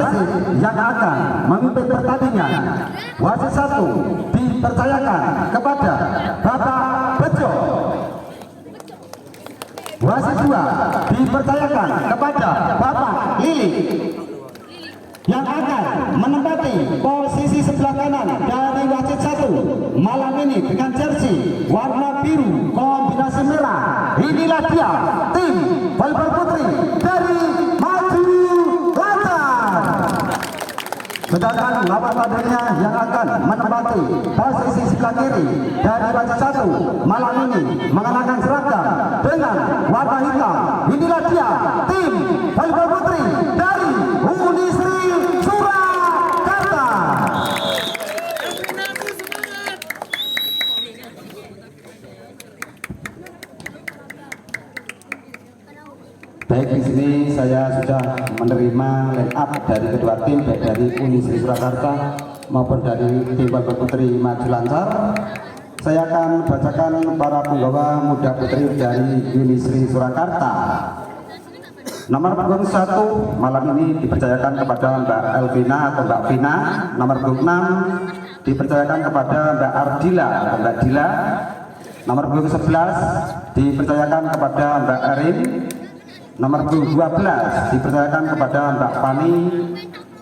wasit yang akan memimpin pertandingan. Wasit 1 dipercayakan kepada Bapak Bejo. Wasit 2 dipercayakan kepada Bapak Lili yang akan menempati posisi sebelah kanan dari wasit 1 malam ini dengan jersey warna biru kombinasi merah. Inilah dia tim volleyball putri dari Maju Lancar. Sedangkan lawan tandingnya yang akan menempati posisi sebelah kiri dari wasit 1 malam ini mengenakan seragam dengan warna hitam. Inilah dia tim volleyball putri dari Unisri Surakarta. Baik, di sini saya sudah menerima line up dari kedua tim, baik dari Unisri Surakarta maupun dari tim volleyball putri Maju Lancar. Saya akan bacakan para penggawa muda putri dari Unisri Surakarta. Nomor punggung 1 malam ini dipercayakan kepada Mbak Elvina atau Mbak Vina. Nomor punggung 6 dipercayakan kepada Mbak Ardila atau Mbak Dila. Nomor punggung 11 dipercayakan kepada Mbak Erin. Nomor punggung 12 dipercayakan kepada Mbak Fani.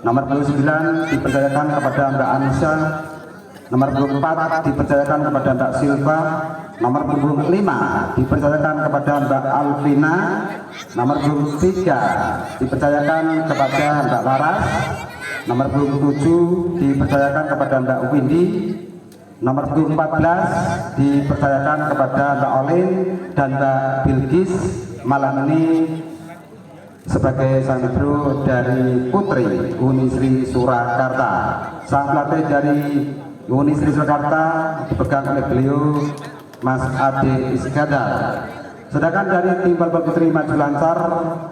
Nomor punggung 9 dipercayakan kepada Mbak Anissa. Nomor punggung 4 dipercayakan kepada Mbak Silva. Nomor punggung 5 dipercayakan kepada Mbak Alvina. Nomor punggung 3 dipercayakan kepada Mbak Laras. Nomor punggung 7 dipercayakan kepada Mbak Windy. Nomor punggung 14 dipercayakan kepada Mbak Olin dan Mbak Bilgis. Malam ini sebagai sang libero dari Putri Unisri Surakarta. Sang pelatih dari Unisri Surakarta dipegang oleh beliau Mas Ade Iskandar. Sedangkan dari tim volleyball putri Maju Lancar,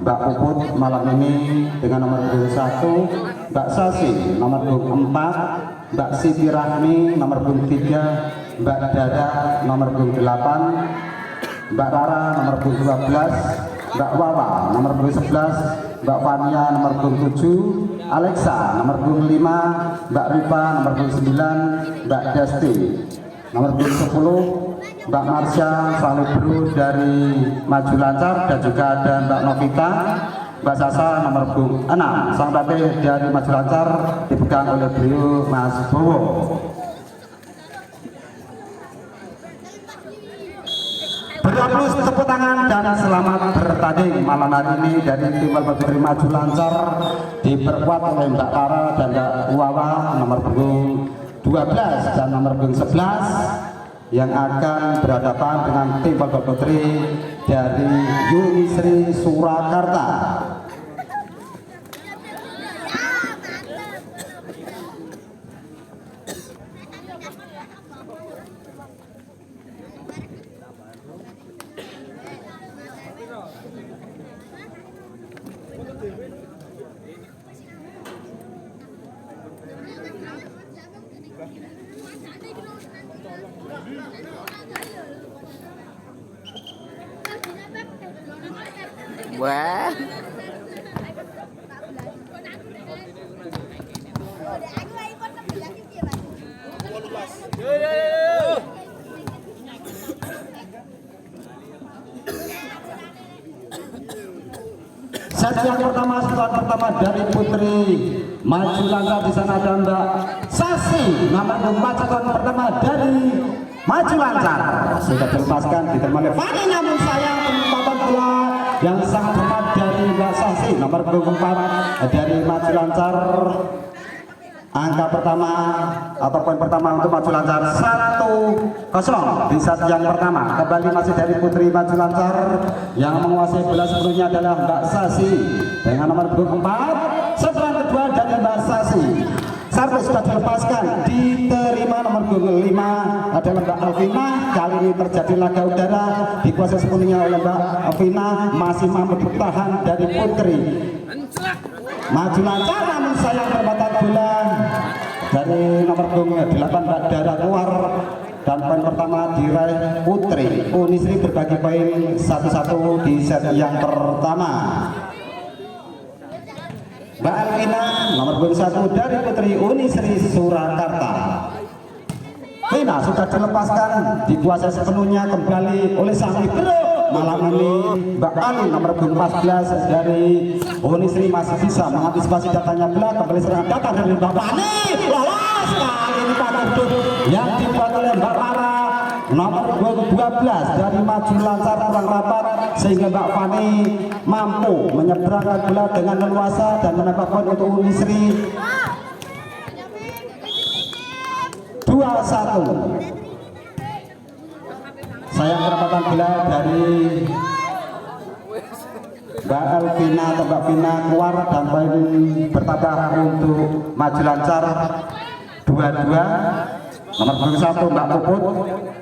Mbak Puput malam ini dengan nomor punggung 1, Mbak Sasi nomor punggung 4, Mbak Siti Rahmi nomor punggung 3, Mbak Dada nomor punggung 8, Mbak Rara nomor punggung 12, Mbak Wawa nomor punggung 11, Mbak Fania nomor punggung 7, Alexa nomor punggung 5, Mbak Riva nomor punggung 9, Mbak Desti nomor punggung 10, Mbak Marsha sang libero dari Maju Lancar, dan juga ada Mbak Novita. Mbak Sasa nomor punggung 6, sang pelatih dari Maju Lancar dipegang oleh beliau Mas Bowo. Beraplus tepuk tangan dan selamat bertanding malam hari ini dari tim volleyball putri Maju Lancar diperkuat oleh Mbak Tara dan Mbak Wawa nomor punggung 12 dan nomor punggung 11 yang akan berhadapan dengan tim volleyball putri dari Unisri Surakarta. Wah. Set yang pertama, setelah pertama dari Putri Maju Lancar, di sana ada Mbak Sasi nomor 4, setelah pertama dari Maju Lancar sudah dilepaskan, diterima oleh Fani, namun sayang penempatan bola yang sangat cepat dari Mbak Sasi nomor 4 dari Maju Lancar. Angka pertama atau poin pertama untuk Maju Lancar 1-0 di set yang pertama. Kembali masih dari Putri Maju Lancar, yang menguasai bola sebelumnya adalah Mbak Sasi dengan nomor 4. Setelah kedua dari Mbak Sasi, servis sudah dilepaskan, diterima nomor 5 adalah Mbak Alvina. Kali ini terjadi laga udara, dikuasai sepenuhnya oleh Mbak Alvina, masih mampu bertahan dari Putri Maju Lancar, namun sayang perempatan bola dari nomor 8 Mbak Dara keluar, dan poin pertama diraih Putri Unisri berbagi poin 1-1 di set yang pertama. Mbak Alvina nomor punggung 1 dari Putri Unisri Surakarta. Vina sudah dilepaskan, dikuasai sepenuhnya kembali oleh sang libero malam ini. Mbak Ali nomor punggung 14 dari Unisri masih bisa mengantisipasi datangnya bola, kembali serangan datang dari Mbak Fani, lolos kali ini pakai yang dibuat oleh Mbak Lara nomor 12 dari maju lancar kurang rapat sehingga Mbak Fani mampu menyeberangkan bola dengan leluasa dan menambah poin untuk Unisri 2-1. Sayang kedapatan bola dari Mbak Alvina atau Mbak Vina keluar dan poin bertambah untuk maju lancar 2-2. Nomor punggung 1 Mbak Puput,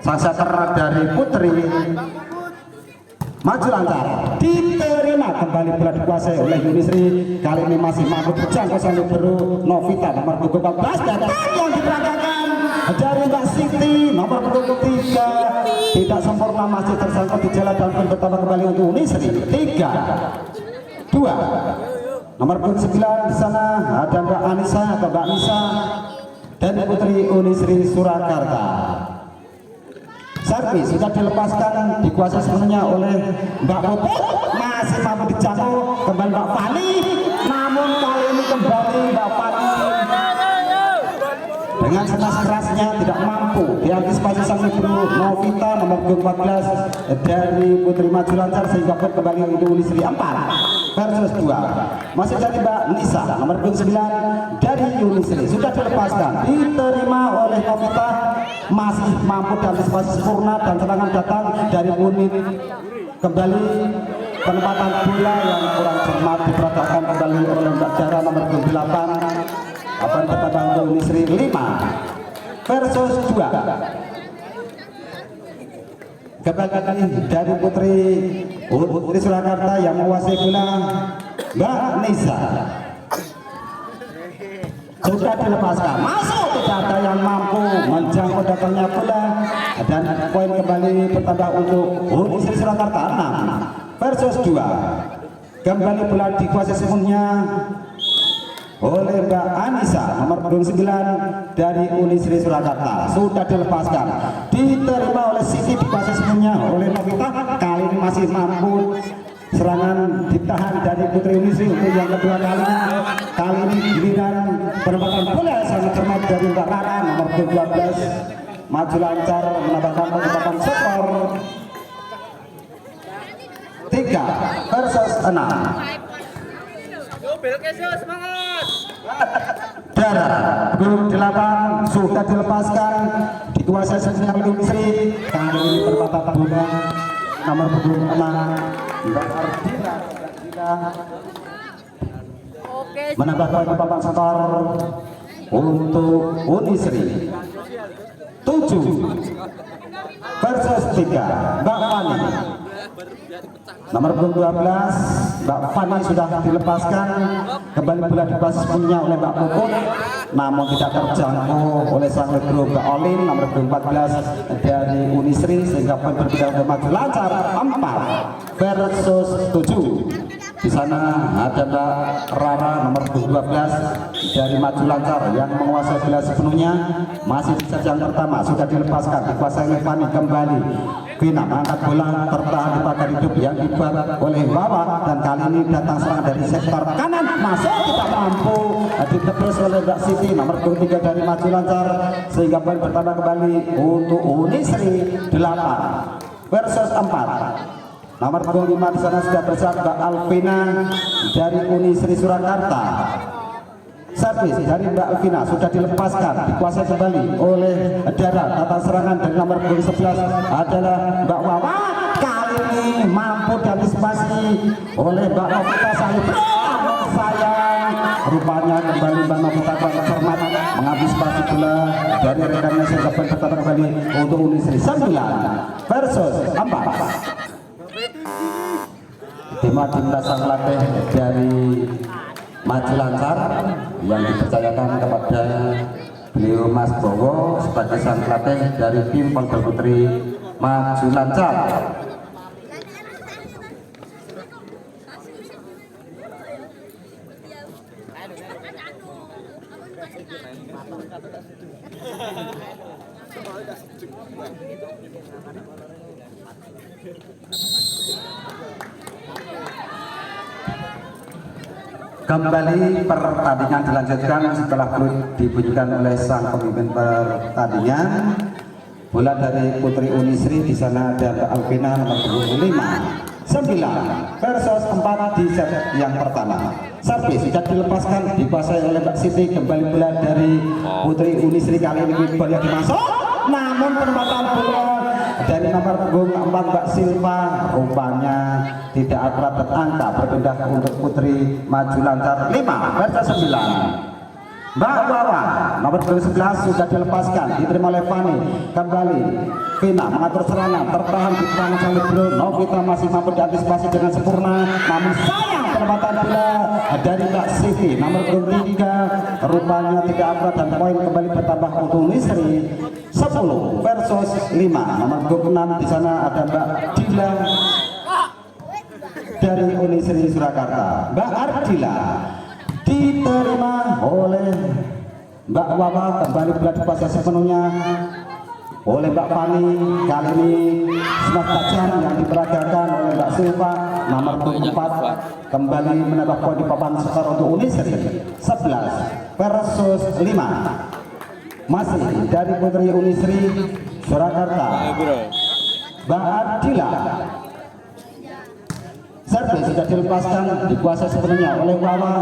sang setter dari Putri maju lancar diterima kembali bola dikuasai oleh Unisri. Kali ini masih mampu berjangkau sang libero Novita nomor punggung 14 dan yang diperagakan dari Mbak Siti nomor punggung 3 tidak sempurna, masih tersangkut di jalan dan pun bertambah kembali untuk Unisri 3-2. Nomor punggung 9 di sana ada Mbak Anissa atau Mbak Nisa dan Putri Unisri Surakarta. Servis sudah dilepaskan, dikuasai sepenuhnya oleh Mbak Puput, masih mampu dijangkau kembali Mbak Fani, namun kali ini kembali Mbak Fani dengan senas kerasnya tidak mampu diantisipasi sang libero Novita nomor 14 dari Putri maju lancar sehingga pun kembali untuk Unisri 4 versus 2. Masih dari Mbak Nisa nomor 9 dari Unisri sudah dilepaskan, diterima oleh Novita, masih mampu diantisipasi sempurna dan serangan datang dari unit. Kembali penempatan bola yang kurang cermat diperagakan kembali oleh Mbak Dara nomor 8. Apa bertambah untuk Unisri 5 versus 2. Kembali dari Putri Surakarta yang menguasai bola Mbak Nisa sudah dilepaskan, masuk, tidak ada yang mampu menjangkau datangnya bola dan poin kembali bertambah untuk Unisri Surakarta 6 versus 2. Kembali bola dikuasai sepenuhnya oleh Mbak Anissa nomor 9 dari Unisri Surakarta, sudah dilepaskan, diterima oleh Siti, dikuasai sepenuhnya oleh Novita. Kali ini masih mampu serangan ditahan dari Putri Unisri untuk yang kedua kalinya. Kali ini giliran penempatan bola sangat cermat dari Mbak Rara nomor 12 maju lancar menambahkan penempatan skor 3 versus 6. Darah punggung 8 sudah dilepaskan, dikuasai sepenuhnya oleh Unisri. Kali ini bertambah bola nomor punggung 6 Mbak Ardina menambah penempatan skor untuk Unisri 7 versus 3. Mbak Fani nomor 12 Mbak Fani sudah dilepaskan, kembali bola dikuasai sepenuhnya oleh Mbak Puput, namun tidak terjangkau oleh sang libero Mbak Olin nomor 14 dari Unisri sehingga poin berbeda untuk maju lancar 4 versus 7. Di sana ada Mbak Rara nomor 12 dari maju lancar yang menguasai bola sepenuhnya, masih di set yang pertama sudah dilepaskan, dikuasai oleh Fani. Kembali Vina mengangkat bola tertahan di pagar hidup yang dibuat oleh Wawa, dan kali ini datang serangan dari sektor kanan, masuk, tidak mampu, ditebus oleh Mbak Siti nomor 3 dari maju lancar sehingga poin bertambah kembali untuk Unisri 8 versus 4. Nomor 5 di sana sudah bersiap Mbak Alvina dari Unisri Surakarta. Servis dari Mbak Alvina sudah dilepaskan, dikuasai kembali oleh Dara. Tata serangan dari nomor 11 adalah Mbak Wawa. Kali ini mampu diantisipasi oleh Mbak Novita Salib. Sayang, rupanya kembali Mbak Novita cermat mengantisipasi bola dari rekannya sehingga bertambah kembali untuk Unisri 9 versus 4. Tim sang latih dari maju lancar yang dipercayakan kepada beliau Mas Bowo sebagai sang latih dari tim Polda Putri maju lancar. Kembali pertandingan dilanjutkan setelah dibunyikan oleh sang pemimpin pertandingan. Bola dari Putri Unisri di sana ada Mbak Alvina nomor 25 9 versus 4 di set yang pertama. Servis sudah dilepaskan, dikuasai oleh Mbak Siti. Kembali bola dari Putri Unisri, kali ini bola dimasuk, namun penempatan bola dari nomor punggung 4 Mbak Silva rupanya tidak akurat dan angka berpindah untuk Putri Maju Lancar 5 versus 9. Mbak Wawa nomor 11 sudah dilepaskan, diterima oleh Fani. Kembali Vina mengatur serangan, tertahan di tangan sang libero. Novita masih mampu diantisipasi dengan sempurna, namun sayang penempatan bola dari Mbak Siti nomor 3 rupanya tidak akurat dan poin kembali bertambah untuk Unisri 10 versus 5. Nomor 6 di sana ada Mbak Dila dari Unisri Surakarta. Mbak Ardila diterima oleh Mbak Wawa, kembali bola dikuasai sepenuhnya oleh Mbak Fani. Kali ini smash tajam yang diperagakan oleh Mbak Silva nomor 4 kembali menambah poin di papan skor untuk Unisri 11 versus 5. Masih dari Putri Unisri Surakarta, Mbak Adila. Servis sudah dilepaskan, dikuasai sepenuhnya oleh Wawa.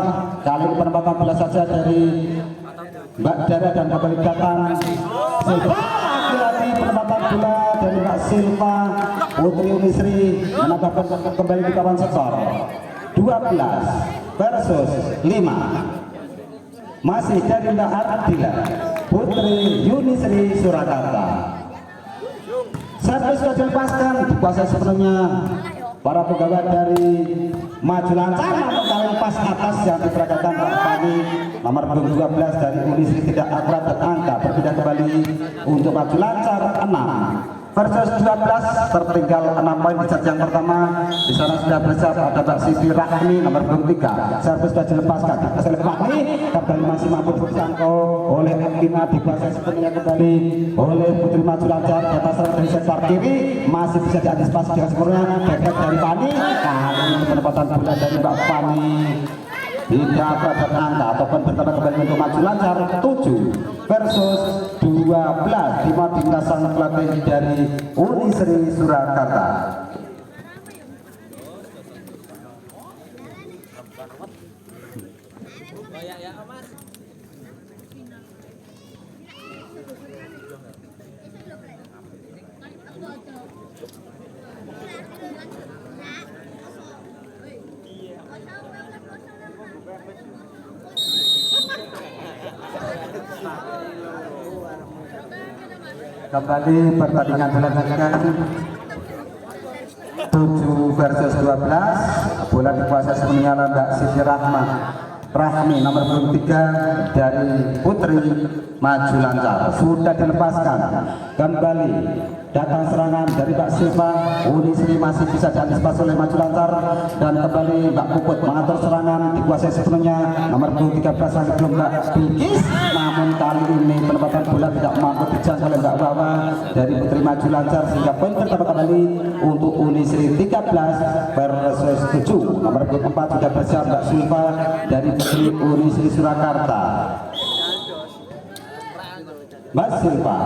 Kali ini penempatan bola saja dari Mbak Dara dan kembali datang Silva. Lagi-lagi penempatan bola dari Mbak Silva. Putri Unisri menambahkan kembali di papan skor 12 versus 5. Masih dari Mbak Ardila, Putri Unisri Surakarta. Servis sudah dilepaskan, dikuasai sepenuhnya para pegawai dari Maju Lancar, namun kali pas atas yang diperagakan Pak Fani nomor 12 dari Unisri tidak akurat dan angka berbeda kembali untuk Maju Lancar 6 versus 12, tertinggal 6 poin di set yang pertama. Di sana sudah bersiap ada Mbak Siti Rahmi nomor 3. Servis sudah dilepaskan, oleh Fahmi, kembali masih mampu dijangkau oleh Akina, dikuasai sepenuhnya kembali oleh Putri Maju Lancar. Data serang dari sektor kiri masih bisa diantisipasi dengan sempurna. Backup dari Fani, kali ini penempatan bola dari Mbak Fani tidak dapat angka ataupun bertambah kembali untuk Maju Lancar 7 versus 12. Timnas sang pelatih dari Unisri Surakarta. Kembali pertandingan dilanjutkan 7 versus 12. Bola dikuasai sepenuhnya oleh Mbak Siti Rahmi nomor 3 dari Putri Maju Lancar. Sudah dilepaskan, kembali datang serangan dari Mbak Silva. Unisri masih bisa diantisipasi oleh Maju Lancar dan kembali Mbak Puput mengatur serangan, dikuasai sepenuhnya nomor 13 lagi belum Mbak Bilkis, namun kali ini penempatan bola tidak mampu dijangkau oleh Mbak Wawa dari Putri Maju Lancar sehingga poin pertama kembali untuk Unisri 13 versus 7. Nomor 4 sudah bersiap Mbak Silva dari Putri Unisri Surakarta. Mbak Silva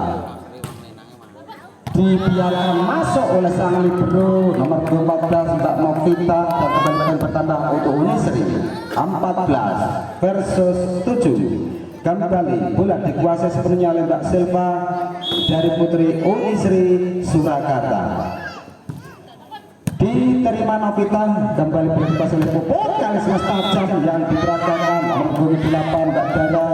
dibiarkan masuk oleh sang libero nomor 14 Mbak Novita dan kembali bertambah untuk Unisri 14 versus 7. Kembali bola dikuasai sepenuhnya oleh Mbak Silva dari Putri Unisri Surakarta. Diterima Novita, kembali dikuasai oleh Puput. Kali smash tajam yang diperagakan nomor 28 Mbak Dara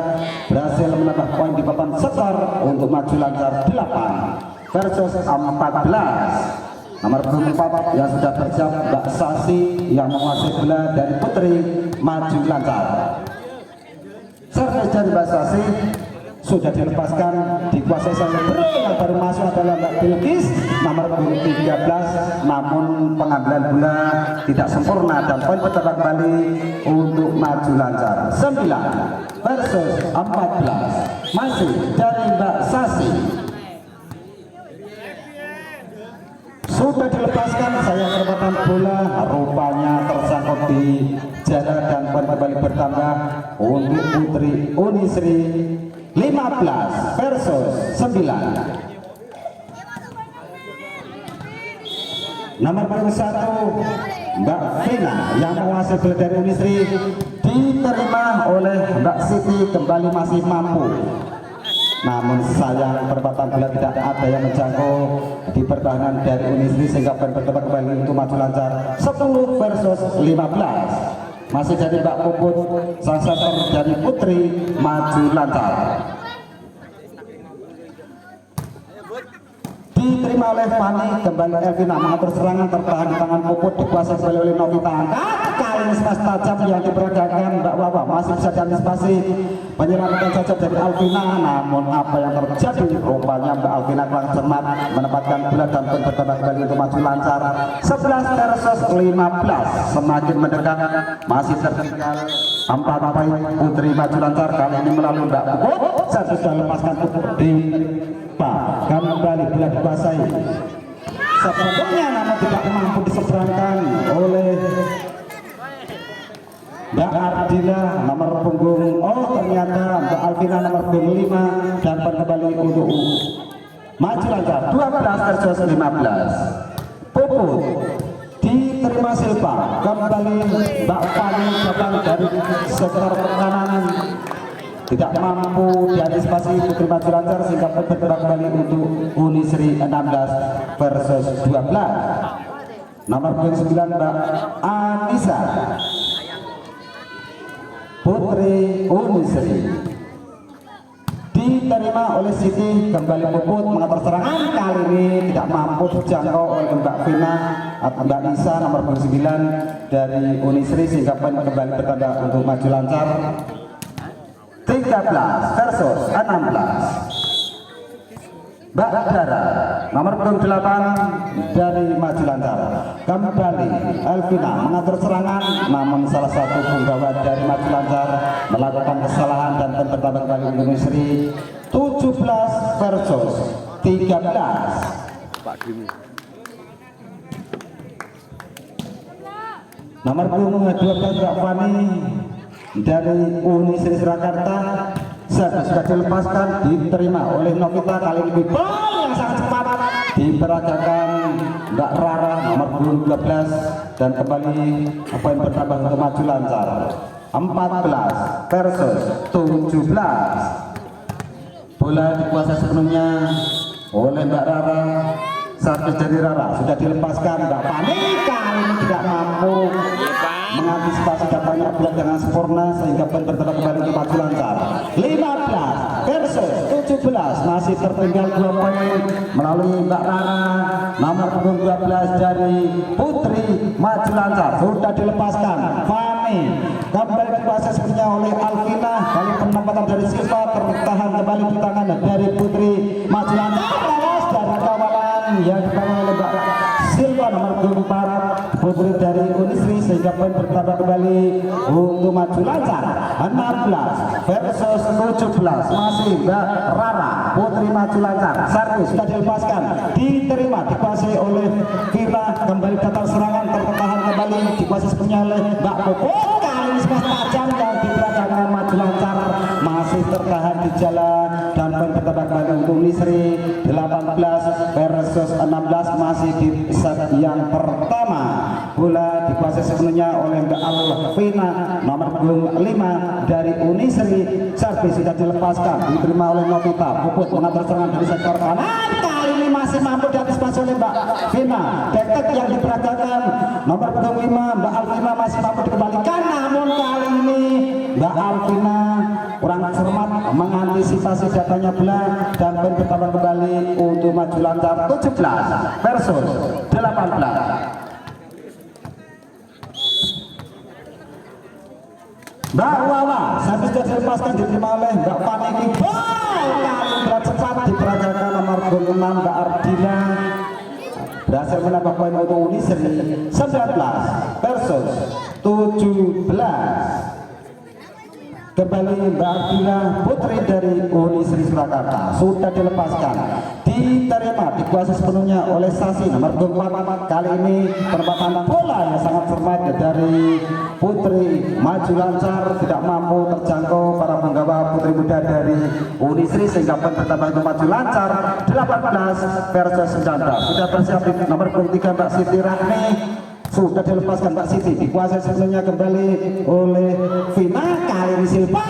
berhasil menambah poin di papan skor untuk Maju Lancar 8 versus 14. Nomor 4 yang sudah bersiap Mbak Sasi yang menguasai bola dari Putri Maju Lancar. Servis dari Mbak Sasi sudah dilepaskan, dikuasai oleh Bro. Yang baru masuk adalah Mbak Bilkis nomor punggung 13, namun pengambilan bola tidak sempurna dan poin bertambah kembali untuk maju lancar. 9 versus 14 masih dari Mbak Sasi. Sudah dilepaskan, saya perempatan bola rupanya tersangkut di jarak dan poin kembali bertambah untuk Putri Unisri. 15 versus 9. Nomor punggung 1 Mbak Vina yang menguasai bola dari Unisri, diterima oleh Mbak Siti, kembali masih mampu. Namun sayang perempatan bola tidak ada yang menjangkau di pertahanan dari Unisri sehingga poin bertambah kembali untuk maju lancar. 10 versus 15 masih jadi Mbak Puput, sang setter dari Putri maju lancar. Diterima oleh Fani, kembali Elvina mengatur serangan, tertahan di tangan Puput, dikuasai kembali oleh Novita. Kali ini smash tajam yang diperagakan Mbak Wawa, masih bisa diantisipasi penyelamatan saja dari Alvina. Namun apa yang terjadi, rupanya Mbak Alvina kurang cermat menempatkan bola dan pun bertambah kembali untuk maju lancar. 11 versus 15 semakin mendekat, masih tertinggal 4 poin Putri maju lancar. Kali ini melalui Mbak Puput, saya sudah lepaskan Puput di kembali bola dikuasai sebetulnya, namun tidak mampu diseberangkan oleh Mbak Ardila nomor punggung, ternyata Mbak Alvina nomor punggung 5 dan kembali untuk maju lancar. 12 versus 15. Puput diterima Silva, kembali Mbak Fani datang dari sektor kanan, tidak mampu diantisipasi Putri maju lancar sehingga bergerak kembali untuk Unisri. 16 versus 12. Nomor 9 Mbak Anissa, Putri Unisri, diterima oleh Siti, kembali Puput mengatur serangan, kali ini tidak mampu dijangkau oleh Mbak Vina atau Mbak Nisa nomor 9 dari Unisri sehingga poin kembali bertambah untuk maju lancar. 13 versus 16. Mbak Dara nomor 8 dari maju lancar, kembali Elvina mengatur serangan, namun salah satu penggawa dari maju lancar melakukan kesalahan dan bertambah kembali untuk Unisri. 17 versus 13. Nomor 12 Mbak Fani dari Unisri Surakarta, sudah dilepaskan, diterima oleh Novita. Kali ini bola yang sangat cepat diperagakan Mbak Rara nomor 12 dan kembali poin bertambah untuk maju lancar. 14 versus 17. Bola dikuasai sepenuhnya oleh Mbak Rara. Servis dari Rara sudah dilepaskan, Mbak Fani kali ini tidak mampu mengantisipasi datangnya bola dengan sempurna sehingga poin bertambah kembali untuk maju lancar. 15 versus 17 masih tertinggal 2 poin melalui Mbak Rara nomor 12 dari Putri maju lancar. Sudah dilepaskan Fani, kembali dikuasai sebenarnya oleh Alvina, kali penempatan dari Silva tertahan kembali di tangan dari Putri maju lancar, lolos dari kawalan yang dibangun oleh Mbak Silva nomor 24 Putri dari Unisri sehingga poin bertambah kembali untuk maju lancar. 16 versus 17 masih Mbak Rara Putri maju lancar. Servis sudah dilepaskan, diterima, dikuasai oleh Vina, kembali datang serangan, tertahan kembali dikuasai sepenuhnya oleh Mbak Puput. Kali ini smash tajam yang diperagakan maju lancar, masih tertahan di jalan dan poin bertambah kembali untuk Unisri. 18 versus 16 masih di set yang pertama. Bola dikuasai sepenuhnya oleh Mbak Alvina nomor 5 dari Unisri. Servis sudah dilepaskan, diterima oleh Novita. Puput mengatur serangan dari sektor kanan, kali ini masih mampu diantisipasi oleh Mbak Vina. Detek yang diperagakan nomor 5 Mbak Alvina masih mampu dikembalikan, namun kali ini Mbak Alvina kurang cermat mengantisipasi datanya bola dan poin bertambah kembali untuk maju lancar. 17 versus 18. Mbak Wawa, servis sudah dilepaskan, diterima oleh Mbak Fani. berhasil menambah poin untuk Unisri 19 versus 17. Kembali Mbak Ardina Putri dari Unisri Surakarta sudah dilepaskan, diterima, dikuasai sepenuhnya oleh Sasi nomor 24. Kali ini penempatan bola yang sangat cermat dari Putri maju lancar, tidak mampu terjangkau para penggawa putri muda dari Unisri sehingga penempatan itu maju lancar 18 versus 19. Sudah bersiap di nomor 23 Mbak Siti Rahmi, sudah dilepaskan Mbak Siti, dikuasai sepenuhnya kembali oleh Vina. Kali ini Silva,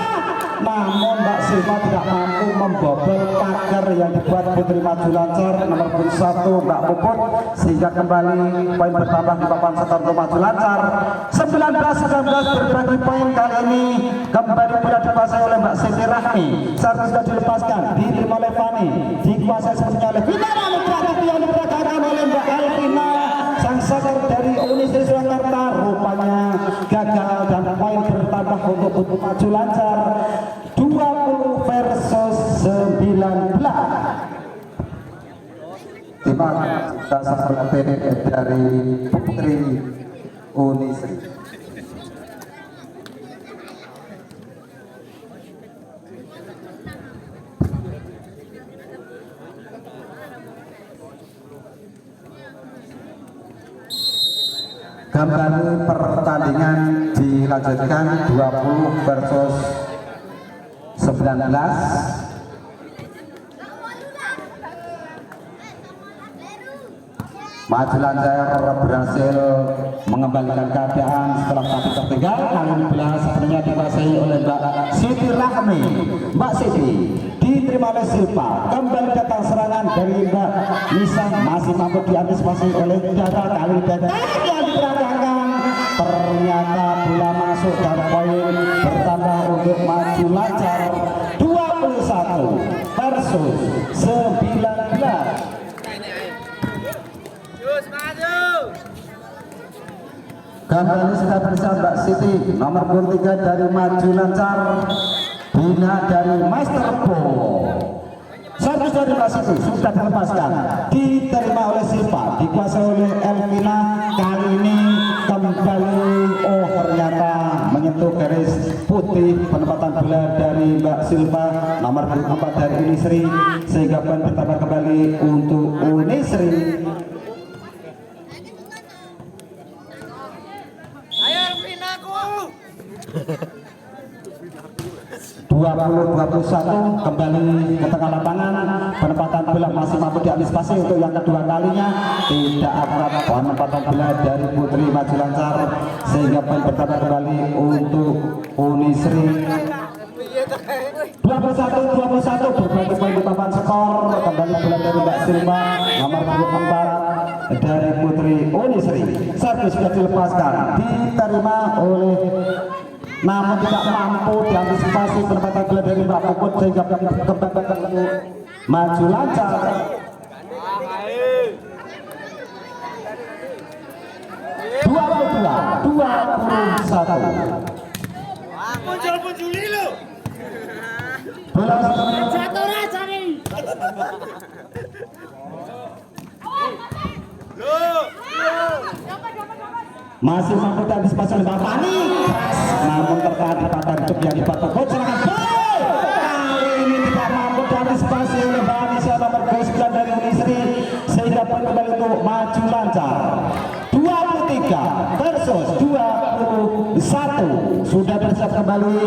namun Mbak Silva tidak mampu membobol pagar yang dibuat putri maju lancar nomor 1 Mbak Puput, sehingga kembali poin bertambah di papan skor untuk maju lancar 19-19 berbagi poin. Kali ini kembali bola dikuasai oleh Mbak Siti Rahmi, servis sudah dilepaskan, diterima oleh Fani, dikuasai sepenuhnya oleh Vina, lalu terakhir yang diperagakan oleh Mbak Elvina. Sang sakar dari Unisri Surakarta rupanya gagal dan poin bertambah untuk putri maju lancar 20 versus 19. Terima kasih dari Putri Unisri. Kembali pertandingan dilanjutkan 20 versus 19. Maju lancar berhasil mengembalikan keadaan setelah tadi tertinggal. Kali ini bola sebenarnya dikuasai oleh Mbak Siti Rahmi. Mbak Siti diterima oleh Silva, kembali datang serangan dari Mbak Nisa, masih mampu diantisipasi oleh Dada. Kali ini Dada yang diperagakan, ternyata bola masuk dan poin bertambah untuk maju lancar 21 versus 19. Kembali sudah bersama Mbak Siti nomor 23 dari maju lancar, Bina dari Master Bo. Servis dari Mbak Siti sudah dilepaskan, diterima oleh Silva, dikuasai oleh Elvina. Kali ini kembali, oh ternyata menyentuh garis putih penempatan bola dari Mbak Silva nomor 24 dari Unisri, sehingga poin bertambah kembali untuk Unisri. 20-21 kembali ke tengah lapangan, penempatan bola masih mampu diantisipasi untuk yang kedua kalinya. Tidak akurat penempatan bola dari Putri maju lancar, sehingga poin bertambah kembali untuk Unisri 21-21 berbagi poin di papan skor. Kembali bola dari Mbak Silva nomor 24 dari Putri Unisri. Servis sudah dilepaskan, diterima oleh, namun tidak mampu diantisipasi penempatan bola dari Mbak Puput, sehingga kembali maju lancar 22-21. Muncul ini lo. Bola Jatuh raja nih. masih mampu diantisipasi oleh Mbak Fani, namun tertahan pada hidup yang dipatok serangan gol. Kali ini tidak mampu diantisipasi oleh Mbak Anissa nomor 29 dari Unisri, sehingga poin kembali untuk maju lancar 23 versus 21. Sudah bersiap kembali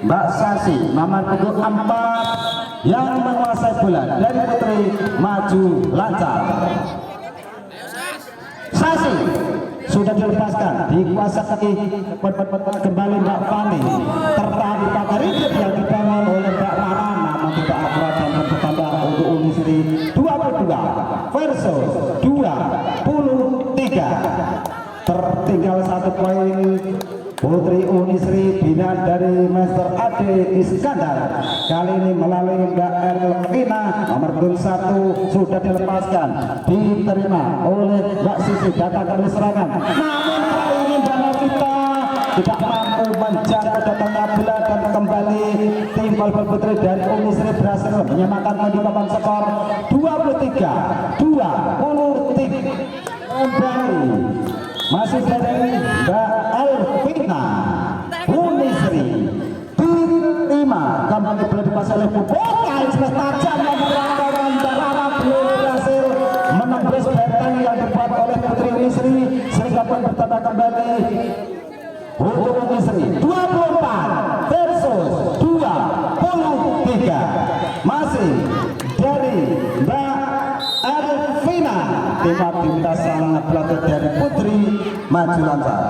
Mbak Sasi nomor 24 yang menguasai bola dari Putri maju lancar. Sasi sudah dilepaskan, dikuasai kembali Mbak Fani, tertahan di pagar hidup yang dibangun oleh Mbak Nana, namun tidak akurat dan bertambah untuk Unisri 22 versus 23. Tertinggal 1 poin Putri Unisri binaan dari Master Ade Iskandar. Kali ini melalui Mbak Elvina nomor 1 sudah dilepaskan, diterima oleh Mbak Sisi, datang dari serangan, namun kali ini Mbak Novita tidak mampu menjangkau datangnya bola, dan kembali tim volleyball putri dari Unisri berhasil menyamakan di papan skor 23-23. kembali masih dari Mbak Elvina Unisri diterima kembali boleh dipasang oleh Bukal tajam yang berangkat darah belum berhasil menembus benteng yang dibuat oleh Putri Unisri sehingga pun bertambah kembali untuk Unisri 24 versus 23 masih dari Mbak Elvina tim sang pelatih dari Putri Maju Lancar.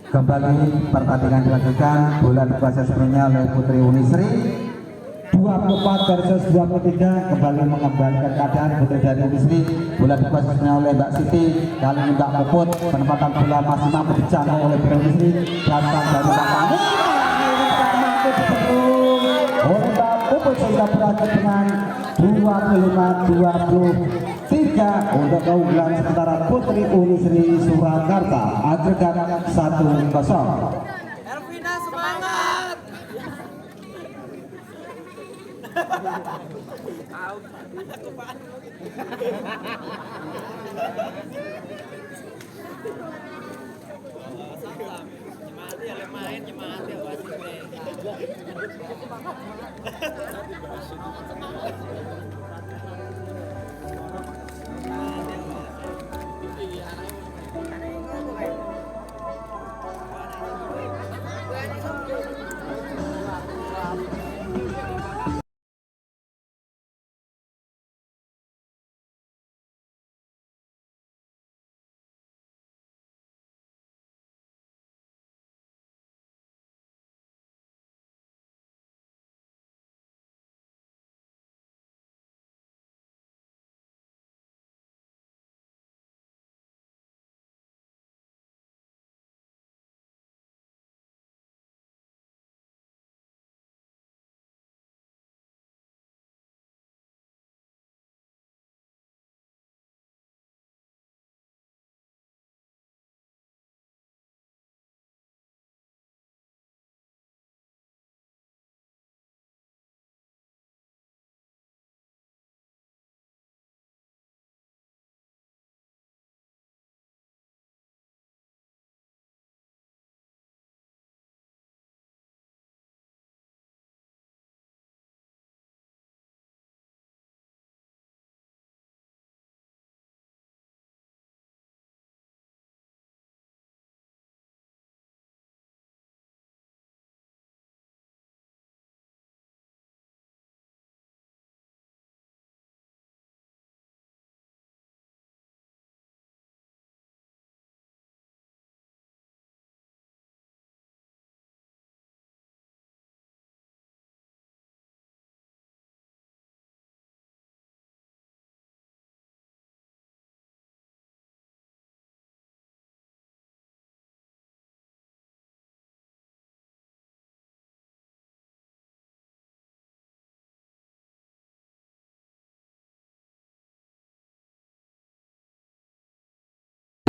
Kembali pertandingan dilanjutkan, bola dikuasai sepenuhnya oleh Putri Unisri 24 versus 23 kembali mengembalikan keadaan Putri dari Unisri. Bola dikuasai sepenuhnya oleh Mbak Siti, kali ini Mbak Puput, penempatan bola masih mampu dijangkau oleh Putri Unisri, datang dari belakang mampu dibendung oleh Mbak Puput sehingga berakhir dengan 25-23 untuk keunggulan sementara Putri Unisri Surakarta agregat 1-0. Elvina semangat.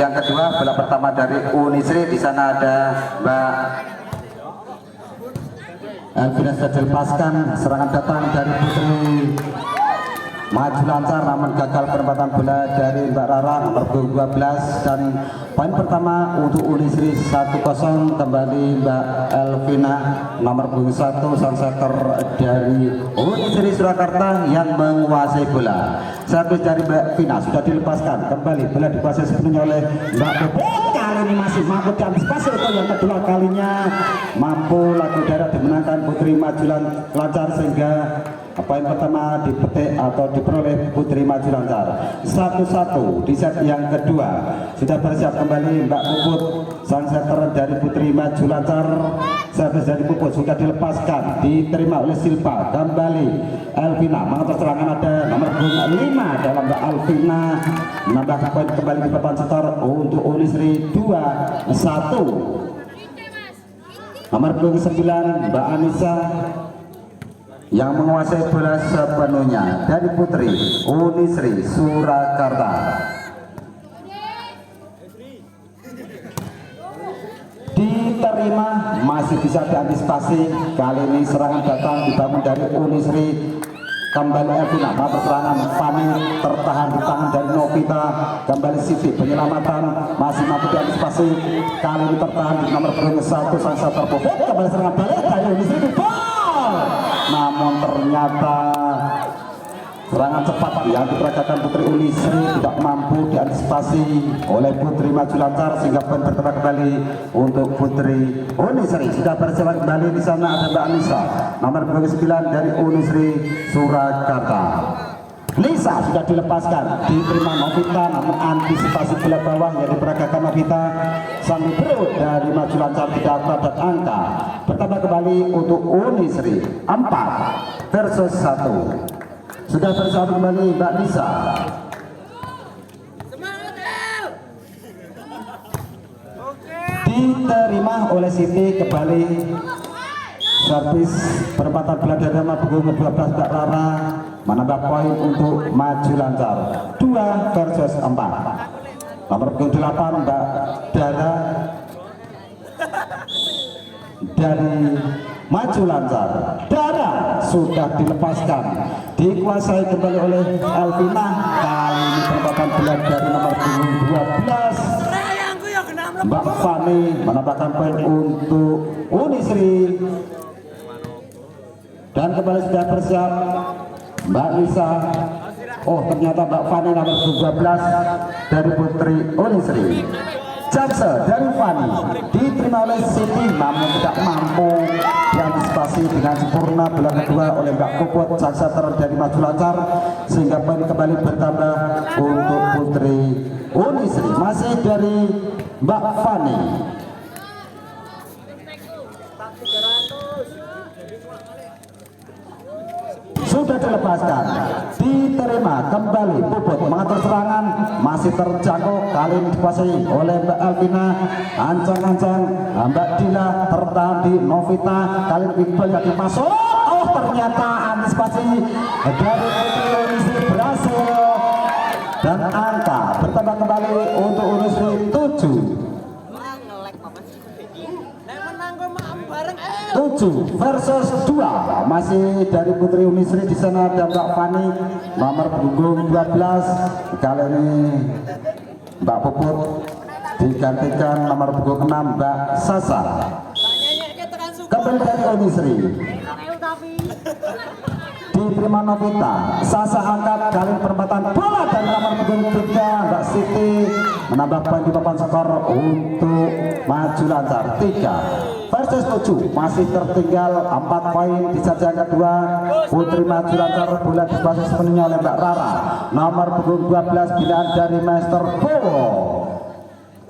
Yang kedua, bola pertama dari Unisri, di sana ada Mbak Elvina sudah dilepaskan, serangan datang dari Putri Maju Lancar namun gagal penempatan bola dari Mbak Rara nomor 12 dan poin pertama untuk Unisri 1-0 kembali Mbak Elvina nomor 1 sang setter dari Unisri Surakarta yang menguasai bola. Servis dari Mbak Vina sudah dilepaskan kembali bola dikuasai sepenuhnya oleh Mbak Bebek, kali ini masih mampu diantisipasi untuk yang kedua kalinya mampu lagu daerah dimenangkan Putri Maju Lancar sehingga poin pertama dipetik atau diperoleh Putri Maju Lancar 1-1 di set yang kedua. Sudah bersiap kembali Mbak Puput sang setter dari Putri Maju Lancar servis dari Puput sudah dilepaskan, diterima oleh Silva, kembali Elvina, mengatur serangan ada nomor 5 dalam Mbak Elvina, menambah poin kembali di papan skor untuk Unisri 2-1. Nomor 29 Mbak Anissa yang menguasai bola sepenuhnya dari Putri Unisri Surakarta. Diterima, masih bisa diantisipasi. Kali ini serangan datang dibangun dari Unisri, kembali Elvina, mata serangan Fani tertahan di tangan dari Novita, kembali Siti, penyelamatan masih mampu diantisipasi. Kali ini tertahan di nomor 1 sang setter Puput, kembali serangan balik dari Unisri, gol. Namun ternyata serangan cepat yang diperagakan Putri Unisri tidak mampu diantisipasi oleh Putri Maju Lancar, sehingga poin bertambah kembali untuk Putri Unisri. Sudah berjalan kembali di sana ada Mbak Nisa, nomor 29 dari Unisri Surakarta. Nisa sudah dilepaskan, diterima Novita, namun antisipasi bola bawah yang diperagakan Novita, sang libero dari Maju Lancar tidak terdapat angka. Bertambah kembali untuk Unisri 4 versus 1. Sudah bersama kembali Mbak Nisa. Semangat El. Oke. Diterima oleh Siti, kembali servis perempatan bola dari nomor 12 Mbak Rara, menambah poin untuk Maju Lancar 2 versus 4. Nomor 8 Mbak Dara dari Maju Lancar. Dara sudah dilepaskan, dikuasai kembali oleh Elvina. Kali ini perempatan bola dari nomor 12 Sayangku ya kena Mbak Fani, menambahkan poin untuk Unisri. Dan kembali sudah bersiap Mbak Lisa. Oh, ternyata Mbak Fani nomor 12 dari Putri Unisri. Jaksa dari Fani diterima oleh Siti, namun tidak mampu diantisipasi dengan sempurna bola kedua oleh Mbak Puput. Jaksa dari Maju Lancar, sehingga poin kembali bertambah untuk Putri Unisri. Masih dari Mbak Fani. Sudah dilepaskan, diterima kembali Puput, mengatur serangan masih terjangkau. Kali ini dikuasai oleh Mbak Elvina, ancang-ancang Mbak Dila tertahan di Novita. Kali ini bola dimasuk, oh ternyata antisipasi dari Putri Unisri berhasil, dan angka bertambah kembali untuk Unisri 7 versus 2. Masih dari Putri Unisri di sana ada Mbak Fani nomor punggung 12. Kali ini Mbak Puput digantikan nomor punggung 6 Mbak Sasa. Kembali dari Unisri, diterima Novita. Sasa angkat, kali perempatan bola dari nomor punggung 3 Mbak Siti, menambah poin di papan skor untuk Maju Lancar 3 versus 7. Masih tertinggal 4 poin di set yang kedua. Putri Maju Lancar, bola dikuasai sepenuhnya oleh Mbak Rara, nomor punggung 12 binaan dari Master Bowo.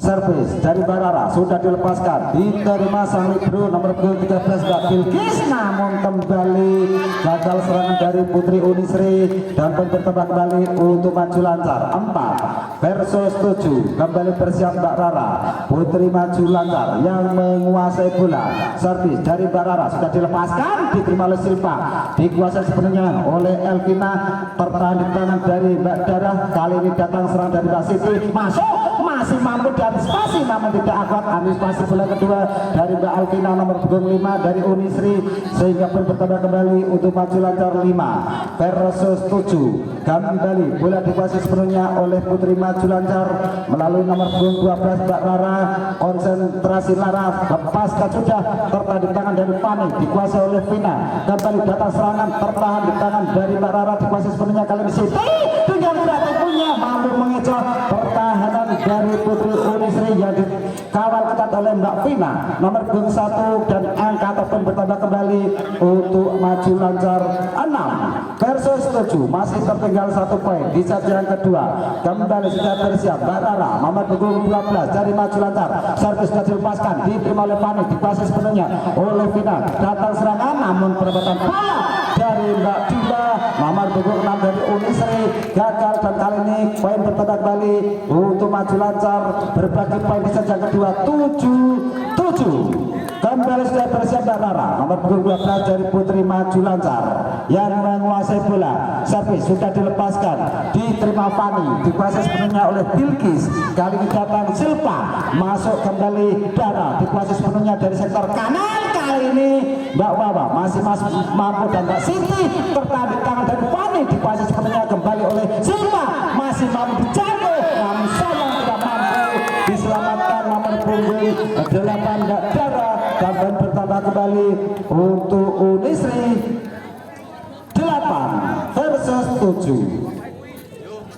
Servis dari Mbak Rara sudah dilepaskan, diterima sang libero nomor 13 Mbak Bilkis, namun kembali gagal serangan dari Putri Unisri, dan poin bertambah kembali untuk Maju Lancar 4 versus 7. Kembali bersiap Mbak Rara, Putri Maju Lancar yang menguasai bola. Servis dari Mbak Rara sudah dilepaskan, diterima oleh Silva, dikuasai sepenuhnya oleh Elvina, tertahan di tangan dari Mbak Dara. Kali ini datang serangan dari Mbak Siti, masuk, masih mampu diantisipasi namun tidak akurat. Antisipasi bola kedua dari Mbak Alvina nomor punggung 5 dari Unisri, sehingga pun bertambah kembali untuk Maju Lancar 5 versus 7. Kembali bola dikuasai sepenuhnya oleh Putri Maju Lancar melalui nomor punggung 12 Mbak Rara. Konsentrasi Lara, lepaskan sudah, tertahan di tangan dari Fani, dikuasai oleh Vina. Kembali datang serangan, tertahan di tangan dari Mbak Rara, dikuasai sepenuhnya. Kali ini Siti dengan tidak punya mampu mengecoh pertahanan dari Putri Unisri yang dikawal ketat oleh Mbak Vina nomor punggung 1 dan angka ataupun bertambah kembali untuk maju lancar 6 versus 7 masih tertinggal 1 poin di set yang kedua. Kembali sudah bersiap Mbak Rara nomor punggung 12 dari maju lancar, servis sudah dilepaskan diterima oleh Fani, dikuasai sepenuhnya oleh Vina, datang serangan namun perebatan bola dari Mbak Dila nomor punggung 6 dari Unisri gagal, dan kali ini poin bertambah kembali untuk maju lancar berbagi poin di set yang kedua 7-7. Kembali sudah bersiap Mbak Rara nomor punggung 12 dari Putri Maju Lancar yang menguasai bola, servis sudah dilepaskan diterima Fani, dikuasai sepenuhnya oleh Bilkis, kali ini datang Silva, masuk kembali Dara, dikuasai sepenuhnya dari sektor kanan, kali ini Mbak Wawa masih mampu, dan Mbak Siti tertahan di tangan dari Fani, dikuasai sepenuhnya kembali oleh Silva, masih mampu dijangkau namun sayang tidak mampu diselamatkan nomor punggung 8 Mbak Dara, dan poin bertambah kembali untuk Unisri 8 versus 7.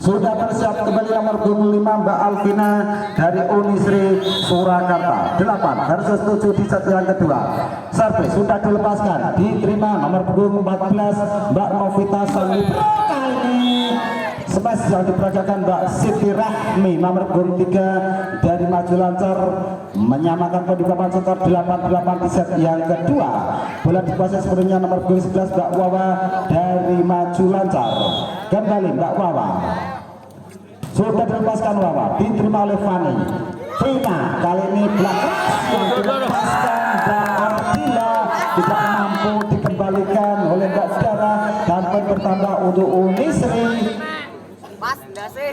Sudah bersiap kembali nomor punggung 5 Mbak Alvina dari Unisri Surakarta 8 versus 7 di set yang kedua. Servis sudah dilepaskan diterima nomor punggung 14 Mbak Novita Salibro, kali ini smash yang diperagakan Mbak Siti Rahmi nomor punggung 3 dari Maju Lancar menyamakan poin di papan skor 8-8 di set yang kedua. Bola dikuasai sepenuhnya nomor punggung 11 Mbak Wawa dari Maju Lancar. Kembali Mbak Wawa, sudah dilepaskan Wawa, diterima oleh Fani. Vina kali ini belakang yang dilepaskan Mbak Ardila, tidak mampu dikembalikan oleh Mbak Dara, dan poin bertambah untuk Unisri. Pas enggak sih?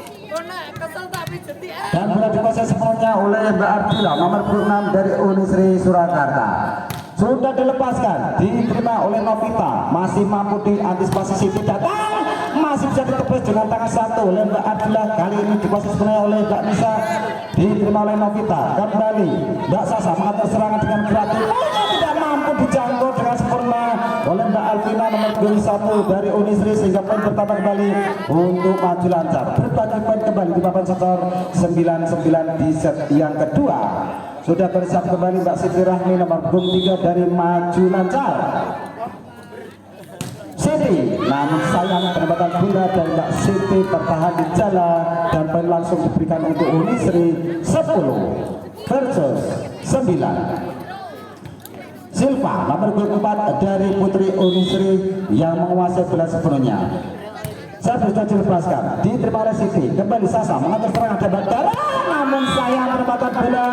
Kesel tapi jadi. Dan bola dikuasai sepenuhnya oleh Mbak Ardila nomor 6 dari Unisri Surakarta. Sudah dilepaskan diterima oleh Novita, masih mampu diantisipasi Siti, datang masih bisa ditepis dengan tangan satu oleh Mbak Ardila, kali ini dikuasai sepenuhnya oleh Mbak Nisa, diterima oleh Novita. Kembali Mbak Sasa mengatur serangan dengan kreatif, tidak mampu dijangkau dengan sempurna oleh Mbak Alvina nomor 1 dari Unisri, sehingga poin bertambah kembali untuk Maju Lancar berbagi poin kembali di papan skor 9-9 di set yang kedua. Sudah bersiap kembali Mbak Siti Rahmi nomor punggung 3 dari Maju Lancar. Siti, namun sayang penempatan bola dari Mbak Siti tertahan di jalan, dan poin langsung diberikan untuk Unisri 10 versus 9. Silva nomor 4 dari Putri Unisri yang menguasai bola sepenuhnya. Servis sudah dilepaskan diterima oleh Siti, kembali Sasa mengatur serangan ada Mbak Dara, namun sayang penempatan bola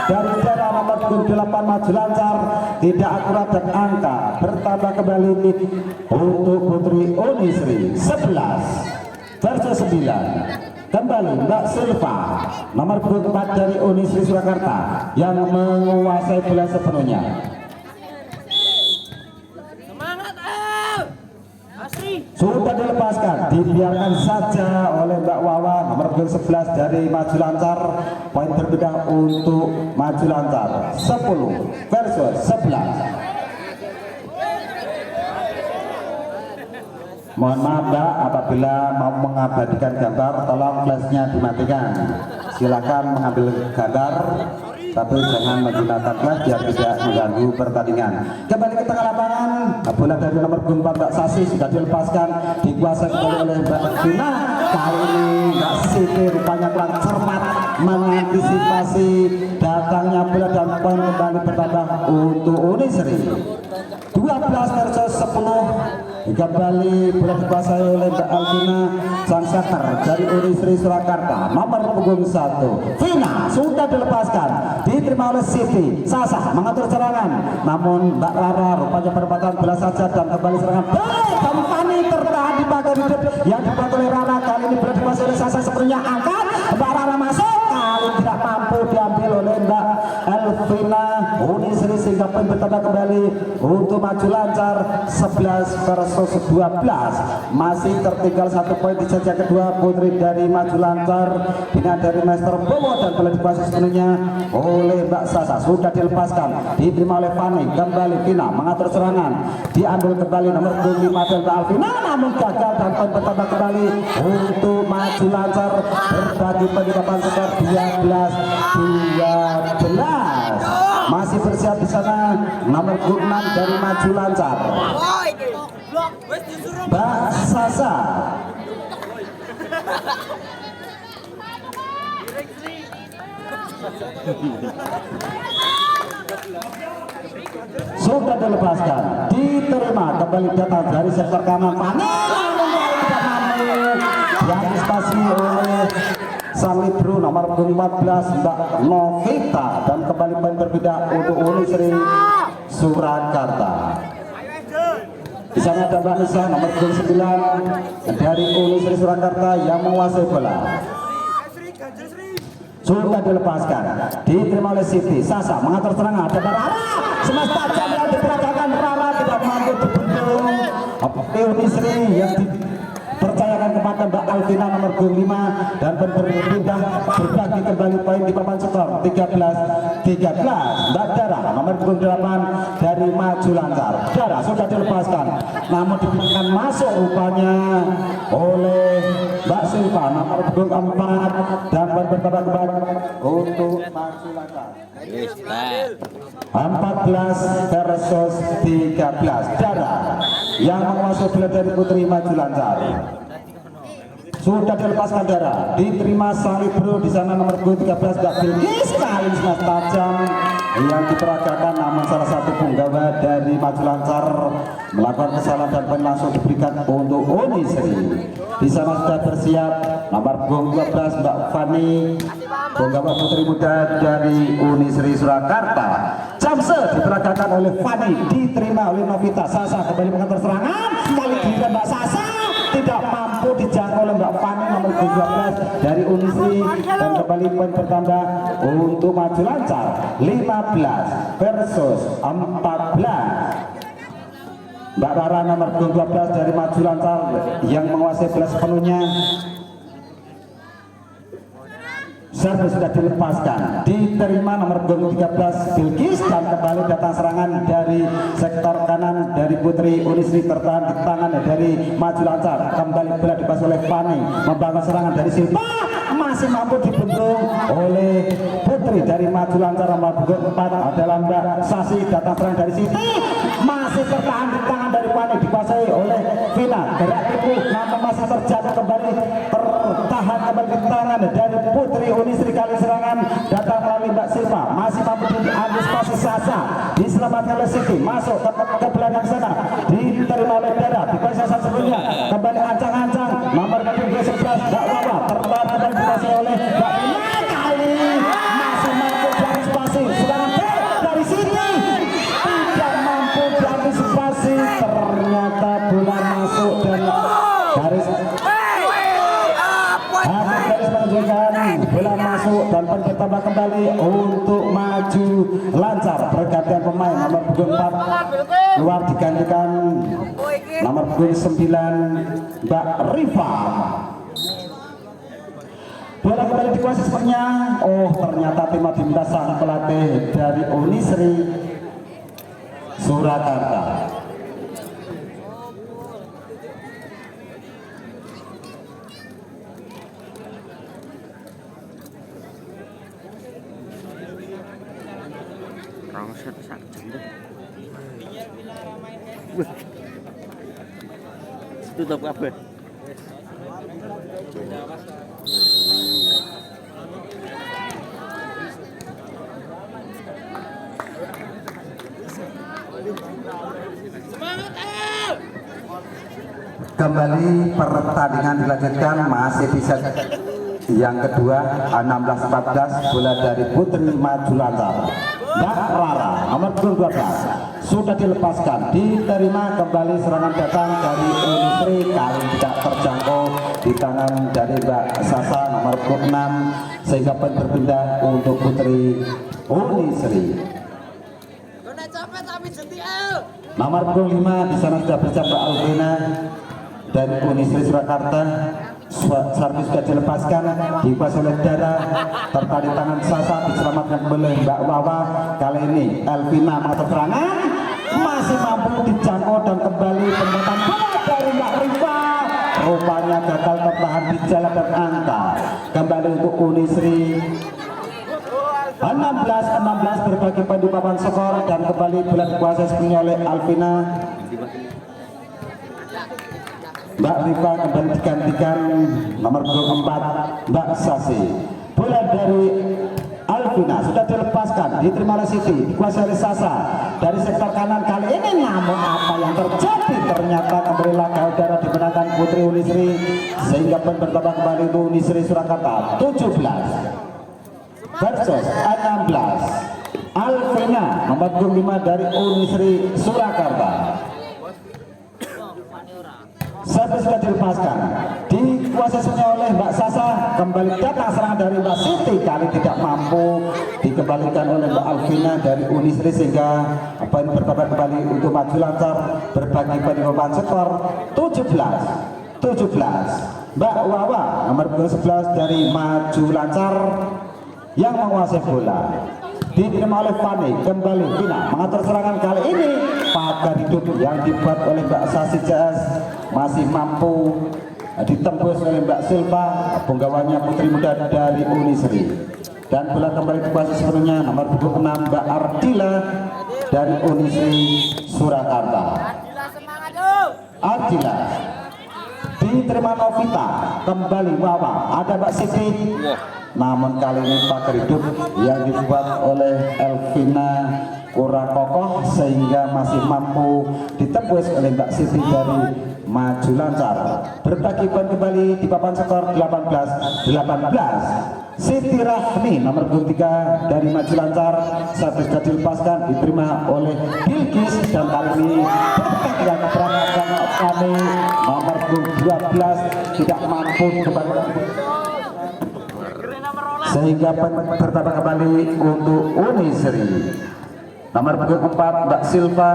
dari Dara nomor 8 Maju Lancar tidak akurat, dan angka bertambah kembali untuk Putri Unisri 11 versus 9. Kembali Mbak Silva nomor 4 dari Unisri Surakarta yang menguasai bola sepenuhnya. Sudah dilepaskan, dibiarkan saja oleh Mbak Wawa nomor 11 dari Maju Lancar. Poin berbeda untuk Maju Lancar 10 versus 11. Mohon maaf Mbak, apabila mau mengabadikan gambar tolong flashnya dimatikan. Silakan mengambil gambar, tapi jangan menggunakan flash biar tidak mengganggu pertandingan. Kembali ke tengah lapangan, bola dari nomor 4 Mbak Sasi sudah dilepaskan, dikuasai kembali oleh Mbak Vina. Kali ini Mbak Siti rupanya kurang cermat mengantisipasi datangnya bola, dan poin kembali bertambah untuk Unisri 12 versus 10. Kembali bola dikuasai oleh Mbak Alvina sang setter dari Unisri Surakarta nomor punggung 1. Vina sudah dilepaskan, diterima oleh Siti. Sasa mengatur serangan, namun Mbak Rara rupanya perempatan bola saja, dan kembali serangan dan Fani tertahan di bagian hidup yang dibuat oleh Rara. Kali ini bola dikuasai oleh Sasa sepertinya angkat, Mbak Rara masuk, kali tidak mampu diambil oleh Mbak Elvina Unisri sehingga poin bertambah kembali untuk maju lancar 11 versus 12. Masih tertinggal 1 poin di set yang kedua. Putri dari maju lancar binaan dari Master Bowo dan boleh dikuasai sepenuhnya oleh Mbak Sasa. Sudah dilepaskan, diterima oleh Fani. Kembali Vina mengatur serangan, diambil kembali nomor 5 dan Mbak Alvina, namun gagal dan poin bertambah kembali untuk maju lancar berbagi peningkatan skor 12-12. Masih bersiap di sana nomor 6 dari maju lancar Mbak Sasa. Sudah dilepaskan, diterima kembali datang dari sektor kanan Fani, tidak mampu diantisipasi oleh sang libero nomor 14 Mbak Novita, dan kembali poin berbeda untuk Unisri Surakarta. Di sana ada Mbak Nisa nomor 29 dari Unisri Surakarta yang menguasai bola. Sudah dilepaskan, diterima oleh Siti. Sasa mengatur serangan, ada Rara smash tajam yang diperagakan. Rara tidak mampu dibendung Unisri yang dipercayakan kepada Mbak Alvina nomor 5, dan berpindah berbagi kembali poin di papan skor 13-13. Mbak Dara nomor 28 dari maju lancar. Dara sudah dilepaskan, namun diberikan masuk rupanya oleh Mbak Silva nomor 4, dan poin bertambah kembali untuk maju lancar 14 versus 13. Dara yang menguasai bola dari Putri maju lancar. Sudah dilepaskan Dara, diterima sang libero di sana nomor 13 Mbak Bilkis. Kali smash tajam yang diperagakan, namun salah satu penggawa dari maju lancar melakukan kesalahan dan poin langsung diberikan untuk Unisri. Di sana sudah bersiap nomor 12 Mbak Fani, penggawa putri muda dari Unisri Surakarta. Jamse diperagakan oleh Fani, diterima oleh Novita. Sasa kembali mengantar serangan, kali giliran Mbak Sasa tidak mampu dijangkau oleh Mbak Fani nomor 12 dari Unisri, dan kembali poin bertambah untuk maju lancar 15 versus 14. Mbak Rara nomor 12 dari maju lancar yang menguasai bola sepenuhnya. Servis sudah dilepaskan, diterima nomor 13 Bilkis, dan kembali datang serangan dari sektor kanan dari Putri Unisri, tertahan di tangan dari maju lancar. Kembali bola dibahas oleh Fani, membangun serangan dari Silva, masih mampu dibendung oleh Putri dari maju lancar nomor 4 adalah Mbak Sasi. Datang serangan dari Siti, masih tertahan di tangan dari Fani, dikuasai oleh Vina. Gerak tipu namun masih terjatuh kembali, tertahan kembali di tangan dari Putri Unisri. Kali serangan datang melalui Mbak Silva, masih mampu diantisipasi Sasa, diselamatkan oleh Siti, masuk ke belakang sana, diterima oleh Dara, dikuasai Sasa sebelumnya, kembali ancang-ancang nomor 11 Mbak Wawa, tertahan dan dikuasai oleh Mbak Vina. Kali masih mampu diantisipasi serangan dari Siti, tidak mampu diantisipasi, ternyata bola masuk dan garis menunjukkan bola masuk dan poin bertambah kembali untuk maju lancar. Pergantian pemain nomor 4 keluar, digantikan nomor 9 Mbak Rifa. Bola kembali dikuasai sepertinya. Oh, ternyata Timah diminta sang pelatih dari Unisri Surakarta. Rongset sak jendek. Tutup kabeh. Kembali pertandingan dilanjutkan, masih di set yang kedua 16-14, bola dari Putri maju lancar. Mbak Rara nomor 12 sudah dilepaskan, diterima kembali serangan datang dari Unisri, kali tidak terjangkau di tangan dari Mbak Sasa nomor 6 sehingga poin berpindah untuk putri Unisri. Nomor 25 di sana sudah bersiap Mbak Alvina dari Unisri Surakarta. Servis sudah dilepaskan, dikuasai oleh Dara, tertarik tangan Sasa, diselamatkan kembali Mbak Wawa. Kali ini Elvina mengatur serangan, masih mampu dijangkau dan kembali pembuatan bola dari Mbak Rifa. Rupanya gagal tertahan di jalan dan angka. Kembali untuk Unisri 16-16 berbagi poin di papan skor dan kembali bola dikuasai sepenuhnya oleh Alvina. Mbak Rifa kembali digantikan nomor 24 Mbak Sasi. Bola dari Alvina sudah dilepaskan, diterima oleh Siti, dikuasai oleh Sasa dari sektor kanan kali ini. Namun apa yang terjadi? Ternyata kembali laga udara dimenangkan putri Unisri sehingga poin bertambah kembali untuk Unisri Surakarta 17 versus 16. Alvina nomor 25 dari Unisri Surakarta. Servis sudah dilepaskan, dikuasai semuanya oleh Mbak Sasa. Kembali datang serangan dari Mbak Siti, kali tidak mampu dikembalikan oleh Mbak Alvina dari Unisri sehingga poin bertambah kembali untuk maju lancar berbagi poin di papan skor 17-17. Mbak Wawa nomor 11 dari maju lancar yang menguasai bola, diterima oleh Fani. Kembali Vina mengatur serangan, kali ini pagar hidup yang dibuat oleh Mbak Sasi CS masih mampu ditembus oleh Mbak Silva, penggawanya putri muda dari Unisri. Dan bola kembali dikuasai sepenuhnya nomor 26 Mbak Ardila dari Unisri Surakarta. Ardila diterima Novita, kembali Wawa, ada Mbak Siti. Namun kali ini pagar hidup yang dibuat oleh Elvina kurang kokoh sehingga masih mampu ditembus oleh Mbak Siti dari maju lancar. Berbagi poin kembali di papan skor 18-18. Siti Rahmi nomor 23 dari maju lancar, servis sudah dilepaskan, diterima oleh Bilkis dan kali ini yang keberangkatan kami nomor 12 tidak mampu kembali sehingga bertambah kembali untuk Unisri. Nomor 24 Mbak Silva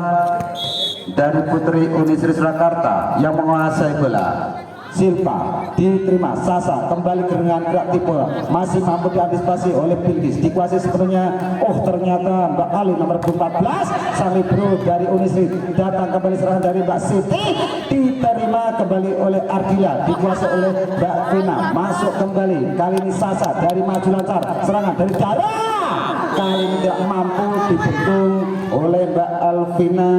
dari putri Unisri Surakarta yang menguasai bola. Silva diterima Sasa, kembali dengan gerak tipe, masih mampu diantisipasi oleh Bilkis, dikuasai sepenuhnya. Oh ternyata Mbak Ali nomor 14 Sari Bro dari Unisri, datang kembali serangan dari Mbak Siti, diterima kembali oleh Ardila, dikuasai oleh Mbak Vina, masuk kembali. Kali ini Sasa dari maju lancar, serangan dari Dara, kali ini tidak mampu dibendung oleh Mbak Alvina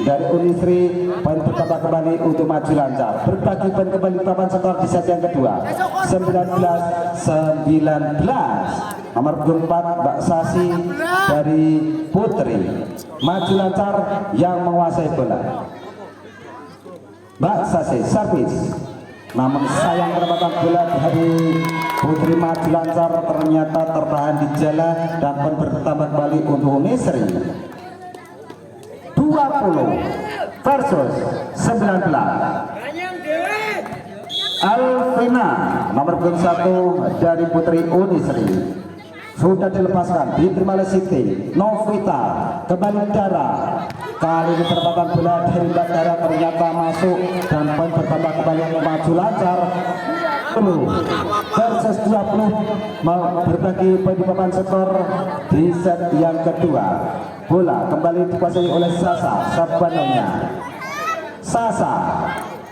dari Unisri. Poin bertambah kembali untuk maju lancar, berbagi poin kembali papan skor di set yang kedua 19-19. Nomor 24 Mbak Sasi dari putri maju lancar yang menguasai bola. Mbak Sasi servis, namun sayang mendapatkan bola dari putri maju lancar ternyata tertahan di jalan dan pun bertambah kembali untuk Unisri 20 versus 19. Alvina nomor 21 dari putri Unisri sudah dilepaskan, diterima oleh Siti. Novita kembali Dara, kali ini terdapat bola dari Mbak Dara ternyata masuk dan poin bertambah kembali maju lancar 10 versus 20 berbagi poin di papan skor di set yang kedua. Bola kembali dikuasai oleh Sasa sepenuhnya. Sasa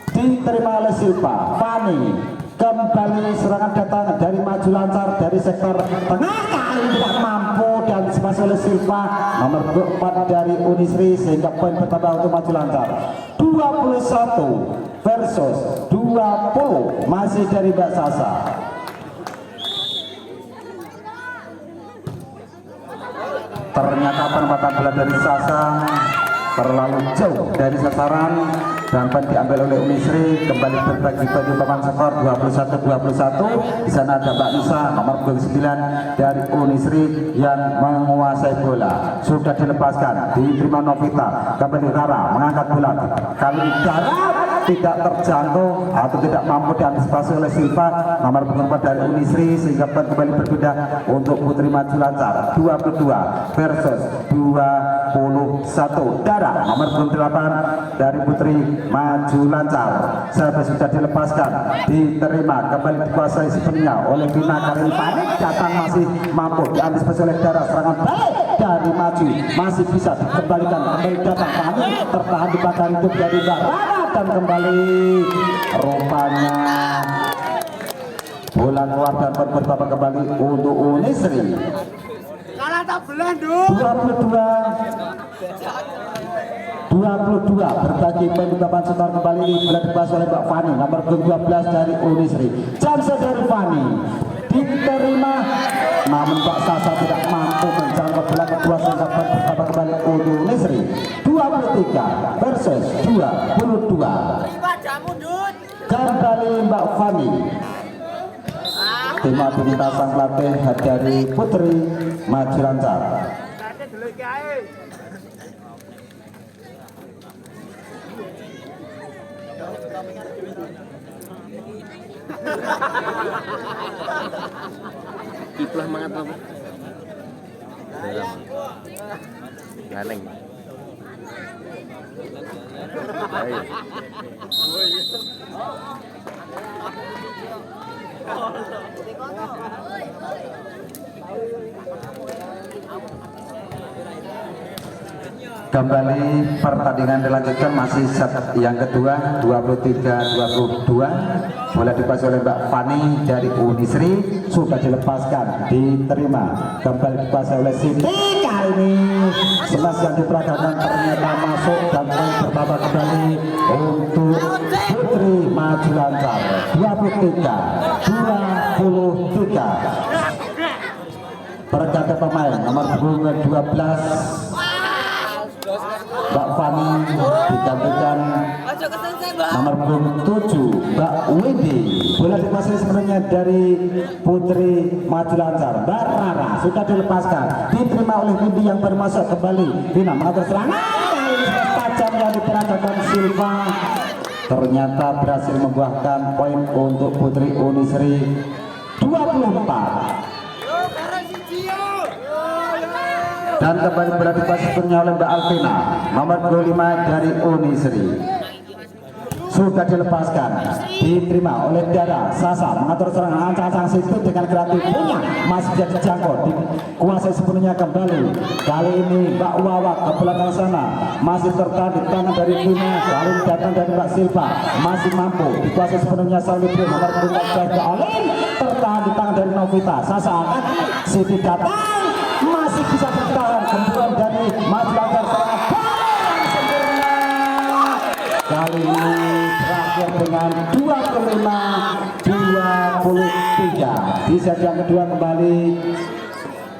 diterima oleh Silva. Fani kembali serangan datang dari maju lancar dari sektor tengah, kali tidak mampu dan diantisipasi oleh Silva nomor 24 dari Unisri sehingga poin bertambah untuk maju lancar 21 versus 20 masih dari Mbak Sasa. Ternyata penempatan bola dari Sasa terlalu jauh dari sasaran dapat diambil oleh Unisri, kembali berbagi baju papan skor 21-21. Di sana ada Mbak Nisa nomor 29 dari Unisri yang menguasai bola, sudah dilepaskan, diterima Novita, kembali Rara mengangkat bola, kali ini darat tidak terjangkau atau tidak mampu diantisipasi oleh Silva nomor 4 dari Unisri, sehingga kembali berbeda untuk Putri Maju Lancar 22 versus 21. Dara nomor 28 dari Putri Maju Lancar, servis sudah dilepaskan, diterima, kembali dikuasai sepenuhnya oleh Vina. Kali ini panik datang, masih mampu diantisipasi oleh Dara, serangan balik dari Maju masih bisa dikembalikan, kembali datang, panik tertahan di belakang itu dari Dara, dan kembali rupanya bola keluar dan bertambah kembali untuk Unisri. Kalah tak belah, Duk. 22 berbagi poin di papan skor kembali bola dikuasai oleh Mbak Fani nomor 12 dari Unisri. Chance dari Fani diterima, namun Mbak Sasa tidak mampu menjangkau bola kedua, sehingga bertambah kembali untuk Unisri 23 versus 22. Padamu, Dut. Kembali Mbak Fani, tim diminta sang pelatih dari Putri Maju Lancar. Kate dulu iki ae. Kiplah mangat apa? Galeng. Ayo. Kembali pertandingan dilanjutkan, masih set yang kedua 23-22. Bola dikuasai oleh Mbak Fani dari Unisri, sudah dilepaskan, diterima, kembali dikuasai oleh Siti. Kali ini semas yang diperagakan ternyata masuk dan bertambah kembali untuk Putri Maju Lancar 23-23. Pergantian pemain nomor 12 Mbak Fani digantikan Ojo kesense, Mbak. nomor 7 Mbak Widi. Bola dikuasai sebenarnya dari Putri Maju Lancar. Mbak Rara sudah dilepaskan, diterima oleh Widi yang baru masuk kembali. Vina mengatur serangan, kali ini tajam yang diperagakan Silva, ternyata berhasil membuahkan poin untuk Putri Unisri 24. Dan kembali bola dikuasai oleh Mbak Alvina nomor 25 dari Unisri, sudah dilepaskan, diterima oleh Dara. Sasa mengatur serangan, ancang-ancang situ dengan kreatifnya masih jadi jangkau, dikuasai sepenuhnya kembali. Kali ini Mbak Wawa ke belakang sana, masih tertahan di tangan dari Vina. Kali ini datang dari Mbak Silva, masih mampu dikuasai sepenuhnya Salibri nomor 12 ke Olin, tertahan di tangan dari Novita. Sasa angkat, Siti datang, masih bisa bertahan, kemudian dari Maju Lancar serangan yang sempurna. Kali ini berakhir dengan 25-23. Di set yang kedua kembali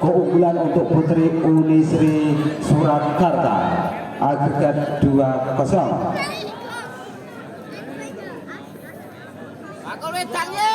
keunggulan untuk Putri Unisri Surakarta, agregat 2-0. Bakul wedang ye.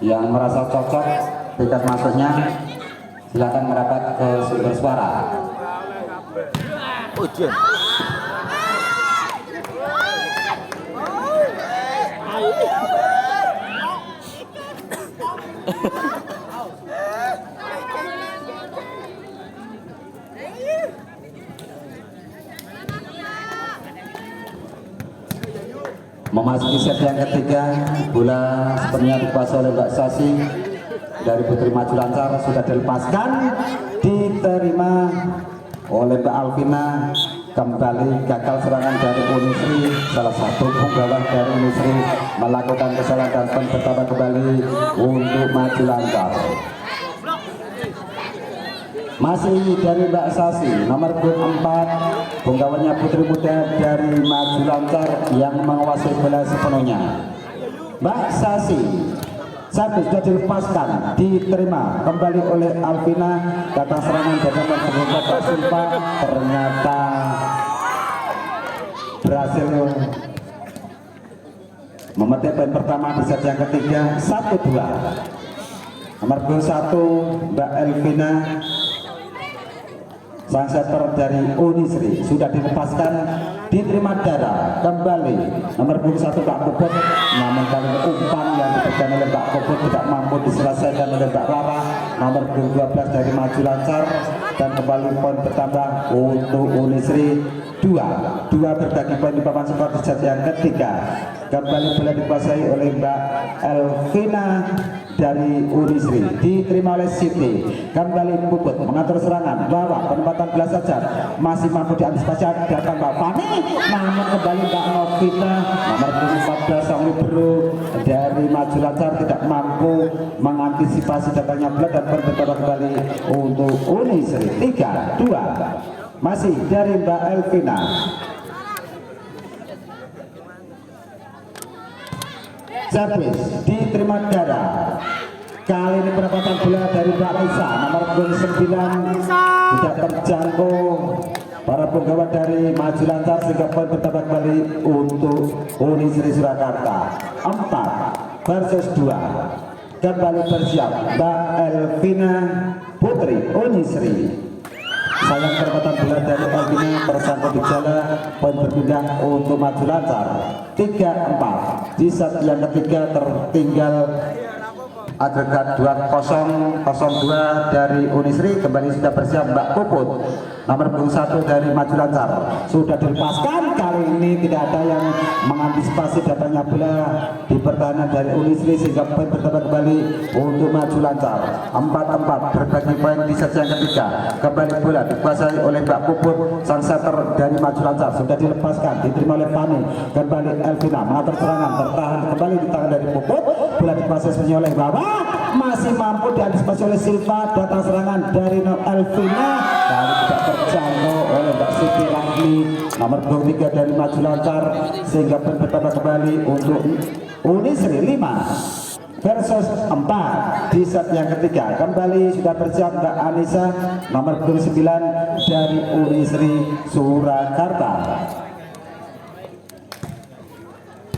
Yang merasa cocok tiket masuknya silakan merapat ke sumber suara. Ujian. Memasuki set yang ketiga, bola sepenuhnya dikuasai oleh Mbak Sasi dari Putri Maju Lancar, sudah dilepaskan, diterima oleh Mbak Alvina. Kembali gagal serangan dari Unisri, salah satu penggawa dari Unisri melakukan kesalahan dan poin bertambah kembali untuk Maju Lancar. Masih dari Mbak Sasi, nomor 4, penggawanya Putri Muda dari Maju Lancar yang menguasai bola sepenuhnya. Mbak Sasi, satu sudah dilepaskan, diterima kembali oleh Alvina. Datang serangan dari Mbak Silva, ternyata berhasil memetik poin pertama di set yang ketiga, 1-2. Nomor 1 Mbak Elvina, sang setter dari Unisri, sudah dilepaskan, diterima Dara kembali. Nomor 1 Mbak Bobot, namun kali umpan yang diberikan oleh Mbak Bobot tidak mampu diselesaikan oleh Mbak Rara. Nomor 12 dari Maju Lancar, dan kembali poin bertambah untuk Unisri 2 berbagi poin di papan skor di set yang ketiga. Kembali bola dikuasai oleh Mbak Elvina dari Unisri, diterima oleh Siti. Kembali Puput mengatur serangan, bawah penempatan bola saja, masih mampu diantisipasi, datang Mbak Fani, namun kembali Mbak Novita. Nomor 14 sang libero dari Maju Lancar tidak mampu mengantisipasi datangnya bola, dan bertambah kembali untuk Unisri 3-2. Masih dari Mbak Elvina. Servis diterima Dara. Kali ini pendapatan bola dari Mbak Lisa, nomor 9 tidak terjangkau para penggawa dari Maju Lancar, sehingga poin bertambah kembali untuk Unisri Surakarta. 4 versus 2. Kembali bersiap Mbak Elvina Putri Unisri. Sayang pendapatan bola dari Elvina tersangkut di jalan, poin berpindah untuk Maju Lancar. 3-4 di set yang ketiga, tertinggal agregat 2-0-0-2 dari Unisri. Kembali sudah bersiap Mbak Puput, nomor 1 dari Maju Lancar, sudah dilepaskan. Kali ini tidak ada yang mengantisipasi datangnya bola di pertahanan dari Unisri, sehingga poin bertambah kembali untuk Maju Lancar. 4-4 berbagi poin di set yang ketiga. Kembali bola dikuasai oleh Mbak Puput, sang setter dari Maju Lancar, sudah dilepaskan, diterima oleh Fani. Kembali Elvina mengatur serangan, tertahan kembali di tangan dari Puput, bola dikuasai sebenarnya oleh bawah, masih mampu diantisipasi oleh Silva. Datang serangan dari Elvina, kali tidak terjangkau oleh Mbak Siti Rahmi, nomor 23 dari Maju Lancar, sehingga bertambah kembali untuk Unisri 5 versus 4 di set yang ketiga. Kembali sudah bersiap Mbak Anissa, nomor 29 dari Unisri Surakarta.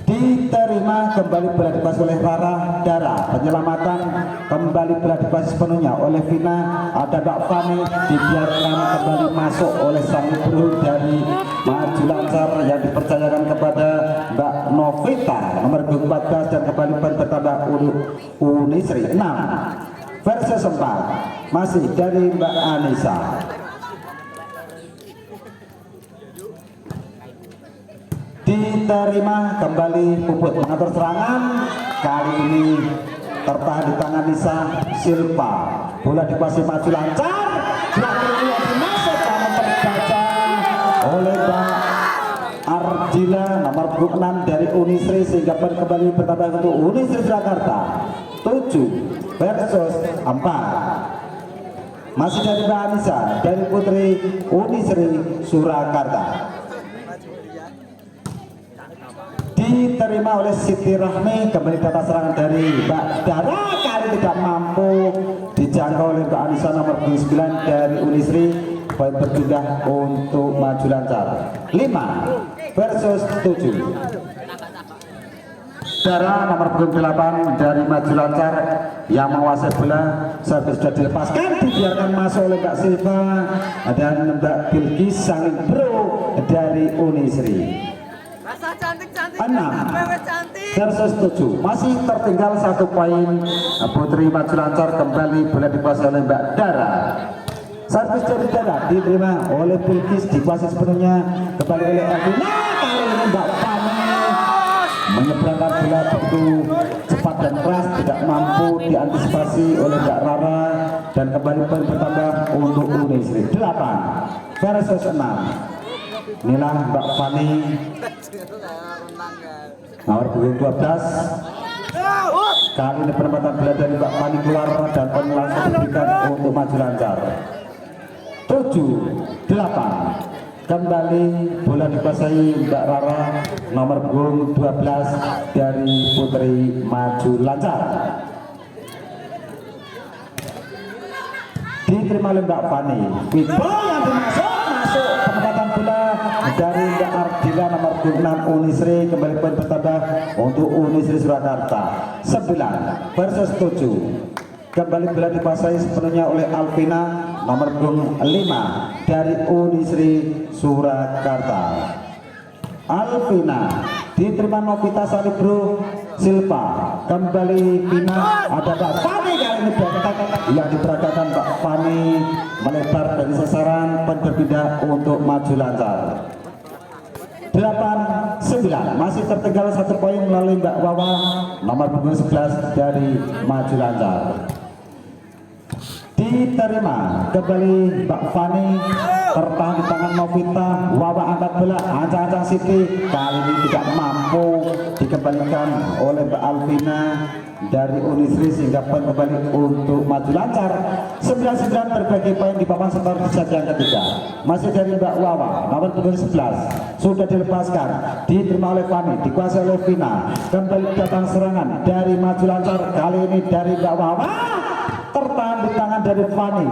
Diterima kembali bola dikuasai oleh Rara Dara. Penyelamatan kembali bola dikuasai sepenuhnya oleh Vina. Ada Mbak Fani, dibiarkan kembali masuk oleh sang libero dari Maju Lancar yang dipercayakan kepada Mbak Novita, nomor 14, dan kembali bertambah Unisri 6 versus 4 masih dari Mbak Anissa. Diterima kembali Puput mengatur serangan, kali ini tertahan di tangan Nisa Silva. Bola dikuasai Maju Lancar, belakangnya dimasuk namun terbaca oleh Mbak Ardila, nomor 6 dari Unisri, sehingga kembali bertambah untuk Unisri Jakarta 7 versus 4 masih dari Mbak Anissa dari Putri Unisri Surakarta. Diterima oleh Siti Rahmi, kembali dapat serangan dari Mbak Dara, kali tidak mampu dijangkau oleh Mbak Anissa, nomor 9 dari Unisri. Poin berpindah untuk Maju Lancar 5 versus 7. Dara nomor punggung 8 dari Maju Lancar yang menguasai bola, servis sudah dilepaskan, dibiarkan masuk oleh Mbak Silva dan Mbak Bilkis saling bro dari Unisri. Rasa cantik-cantik. 6 Bebek cantik. versus 7, masih tertinggal 1 poin. Putri Maju Lancar kembali bola dikuasai oleh Mbak Dara. Servis dari Dara diterima oleh Bilkis, dikuasai sepenuhnya kembali oleh Elvina. Kali ini Mbak Fani menyeberangkan bola begitu cepat dan keras, tidak mampu diantisipasi oleh Mbak Rara dan kembali poin bertambah untuk Unisri. 8 versus 6. Inilah Mbak Fani nomor punggung 12. Kali ini penempatan bola dari Mbak Fani keluar dan poin langsung diberikan untuk Maju Lancar. 7-8 kembali bola dikuasai Mbak Rara nomor punggung 12 dari Putri Maju Lancar. Diterima oleh Mbak Fani. Wibo yang masuk penempatan bola dari Mbak Ardila nomor 6 Unisri, kembali poin bertambah untuk Unisri Surakarta. 9 versus 7. Kembali bola dikuasai sepenuhnya oleh Alvina nomor punggung 5 dari Unisri Surakarta. Alvina diterima Novita Salibro Silva, kembali Vina, ada Mbak Fani kali ini yang diperagakan Mbak Fani melebar dari sasaran, poin berpindah untuk Maju Lancar. 8-9 masih tertinggal 1 poin melalui Mbak Wawa nomor punggung 11 dari Maju Lancar. Diterima kembali Mbak Fani, tertahan di tangan Novita. Wawa angkat bola, ancang-ancang Siti, kali ini tidak mampu dikembalikan oleh Mbak Alvina dari Unisri sehingga poin kembali untuk Maju Lancar. 9-9 berbagi poin di papan skor di set yang ketiga. Masih dari Mbak Wawa nomor punggung 11 sudah dilepaskan, diterima oleh Fani, dikuasai oleh Vina. Kembali datang serangan dari Maju Lancar, kali ini dari Mbak Wawa, tertahan di tangan dari Fani,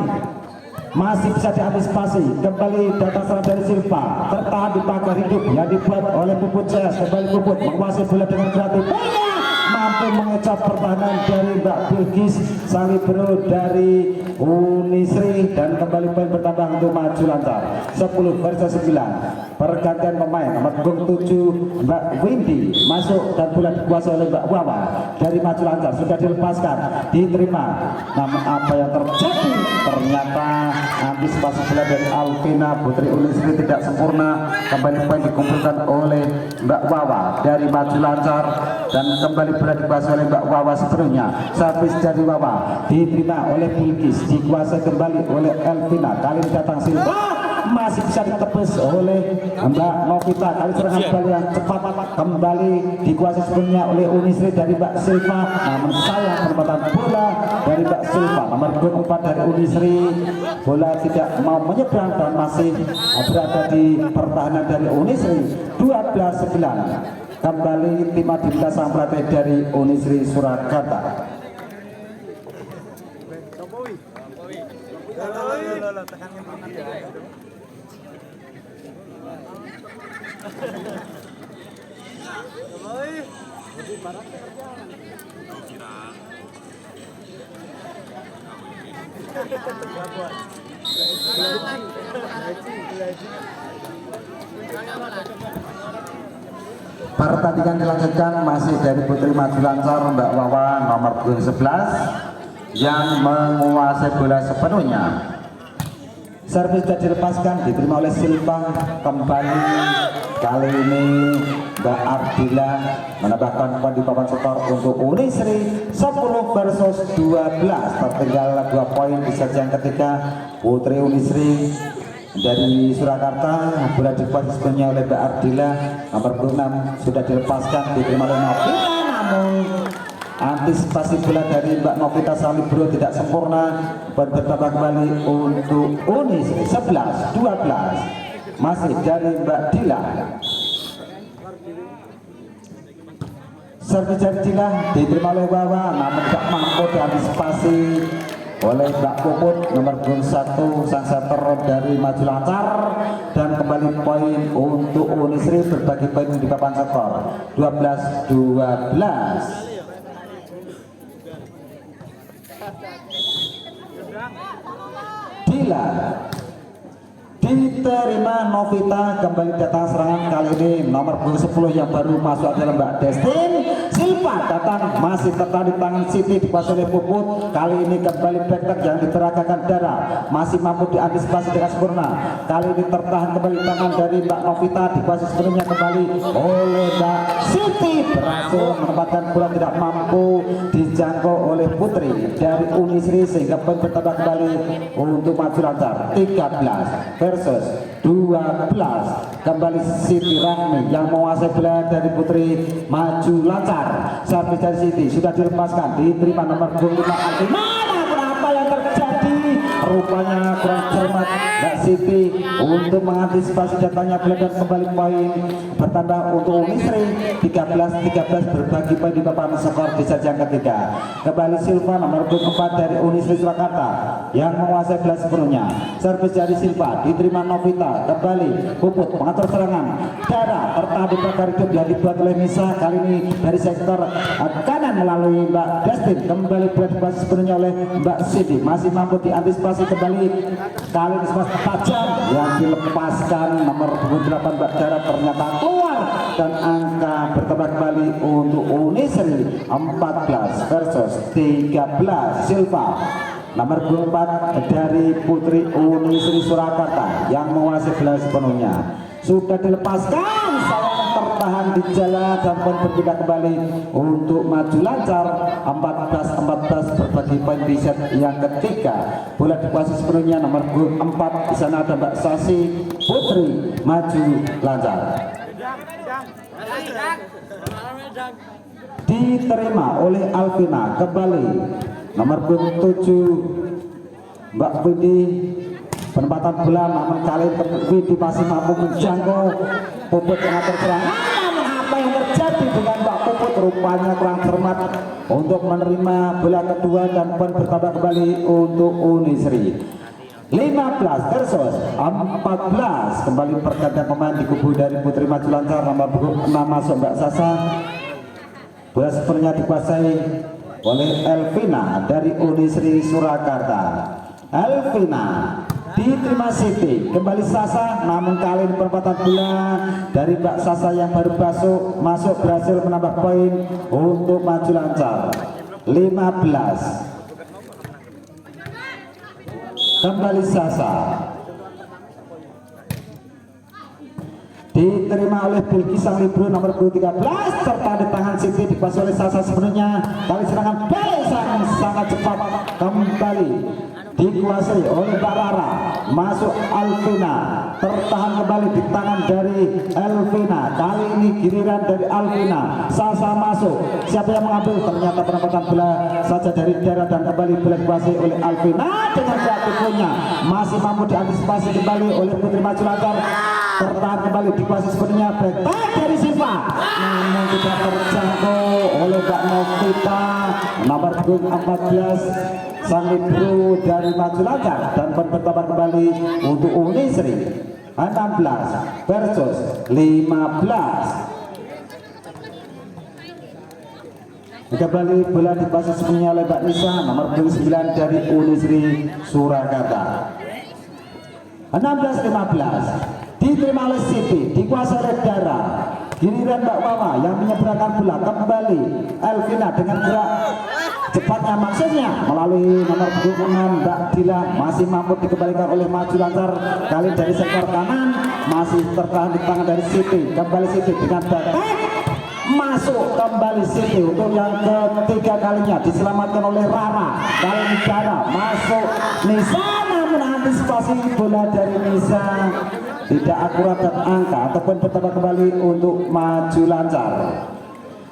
masih bisa diantisipasi. Kembali datang serangan dari Silva, tertahan di pagar hidup yang dibuat oleh Puput CS. Kembali Puput menguasai bola dengan kreatif, mampu mengecap pertahanan dari Mbak Bilkis Salibro dari Unisri dan kembali poin bertambah untuk Maju Lancar. 10 versus 9. Pergantian pemain nomor punggung 7 Mbak Windy masuk dan bola dikuasai oleh Mbak Wawa dari Maju Lancar, sudah dilepaskan, diterima. Namun apa yang terjadi? Ternyata antisipasi bola dari Alvina Putri Unisri tidak sempurna. Kembali poin dikumpulkan oleh Mbak Wawa dari Maju Lancar dan kembali bola dikuasai oleh Mbak Wawa sepenuhnya. Servis dari Wawa diterima oleh Bilkis, dikuasai kembali oleh Elvina. Kali ini datang Silva, masih bisa ditebus oleh Mbak Novita. Kali serangan bola yang cepat kembali dikuasai sepenuhnya oleh Unisri dari Mbak Silva. Namun sayang penempatan bola dari Mbak Silva nomor 4 dari Unisri, bola tidak mau menyeberang dan masih berada di pertahanan dari Unisri. 12-9 kembali tim Adinda sang pelatih dari Unisri Surakarta. Pertandingan dilanjutkan masih dari Putri Maju Lancar Mbak Wawa nomor punggung 11 yang menguasai bola sepenuhnya. Servis sudah dilepaskan, diterima oleh Silva. Kembali kali ini Mbak Ardila menambahkan poin di papan skor untuk Unisri. 10 versus 12, tertinggal 2 poin di set yang ketiga. Putri Unisri dari Surakarta, bola dikuasai sepenuhnya oleh Mbak Ardila nomor 6 sudah dilepaskan, diterima oleh Novita. Namun antisipasi bola dari Mbak Novita Salibro tidak sempurna. Poin bertambah kembali untuk Unisri. 11-12 masih dari Mbak Dila. Servis dari Dila diterima oleh Wawa, namun tidak mampu diantisipasi oleh Mbak Puput nomor 1 sang setter dari Maju Lancar, dan kembali poin untuk Unisri berbagi poin di papan skor 12-12. Dila diterima Novita, kembali datang serangan kali ini nomor 10 yang baru masuk adalah Mbak Destin Silva, datang masih tertahan di tangan Siti dikuasai oleh Puput. Kali ini kembali backtag yang diperagakan Dara, masih mampu diantisipasi dengan sempurna. Kali ini tertahan kembali tangan dari Mbak Novita, dikuasai sepenuhnya kembali oleh Mbak Siti, berhasil menempatkan bola tidak mampu dijangkau oleh Putri dari Unisri sehingga poin bertambah kembali untuk Maju Lancar 13 versus 12. Kembali Siti Rahmi yang menguasai bola dari Putri Maju Lancar. Servis dari Siti sudah dilepaskan, diterima nomor 25 Alvina. Kenapa yang terjadi? Rupanya kurang cermat Mbak Siti untuk mengantisipasi datangnya bola, dan kembali poin bertambah untuk Unisri 13-13 berbagi poin di papan skor di set yang ketiga. Kembali Silva nomor 24 dari Unisri Surakarta yang menguasai bola sepenuhnya. Servis dari Silva diterima Novita, kembali Puput mengatur serangan. Dara tertahan di pagar hidup yang dibuat oleh Nisa, kali ini dari sektor kanan melalui Mbak Destin, kembali bola dikuasai sepenuhnya oleh Mbak Siti, masih mampu diantisipasi kembali. Kali ini sempat tajam yang dilepaskan nomor 28 Mbak Dara ternyata keluar, dan angka bertambah kembali untuk Unisri 14 versus 13. Silva nomor 24 dari Putri Unisri Surakarta yang menguasai bola sepenuhnya sudah dilepaskan, sayang tertahan di jalan, dan poin berpindah kembali untuk Maju Lancar 14-14 berbagi poin di set yang ketiga. Bola dikuasai sepenuhnya nomor 4, di sana ada Mbak Sasi Putri Maju Lancar. Diterima oleh Alvina, kembali nomor 7 Mbak Widi, penempatan bola namun kali ini Widi masih mampu menjangkau Puput mengatur serangan. Namun apa yang terjadi dengan Mbak Puput? Rupanya kurang cermat untuk menerima bola kedua, dan poin bertambah kembali untuk Unisri 15 versus 14. Kembali pergantian pemain di kubu dari Putri Maju Lancar, nomor 6 masuk Mbak Sasa. Bola sepenuhnya dikuasai oleh Elvina dari Unisri Surakarta. Elvina diterima Siti, kembali Sasa, namun kali ini perempatan bola dari Mbak Sasa yang baru masuk berhasil menambah poin untuk Maju Lancar 15. Kembali Sasa diterima oleh Bilki sang libro nomor 13, serta di tangan Siti dikuasai oleh Sasa sepenuhnya. Kali serangan balik sangat cepat, kembali dikuasai oleh Mbak Rara, masuk Alvina, tertahan kembali di tangan dari Elvina. Kali ini giliran dari Alvina, Sasa masuk, siapa yang mengambil? Ternyata penempatan bola saja dari Dara, dan kembali bola dikuasai oleh Alvina dengan kreatifnya, masih mampu diantisipasi kembali oleh Putri Maju Lancar. Tertahan kembali dikuasai sepenuhnya, backtag dari Silva, namun tidak terjangkau oleh Mbak Novita nomor 14 sang libro dari Maju Lancar, dan poin bertambah kembali untuk Unisri 16 versus 15. Kembali bola dikuasai sepenuhnya oleh Mbak Nisa nomor 29 dari Unisri Surakarta 16-15. Diterima oleh Siti, dikuasai oleh Dara, giliran Mbak Mama yang menyeberangkan bola. Kembali Elvina dengan gerak cepatnya, maksudnya melalui nomor 26 Mbak Dila, masih mampu dikembalikan oleh Maju Lancar. Kali dari sektor kanan masih tertahan di tangan dari Siti, kembali Siti dengan backtag, masuk kembali Siti untuk yang ketiga kalinya, diselamatkan oleh Rara. Kali ini Dara masuk, Nisa namun antisipasi bola dari Nisa tidak akurat dan angka ataupun bertambah kembali untuk Maju Lancar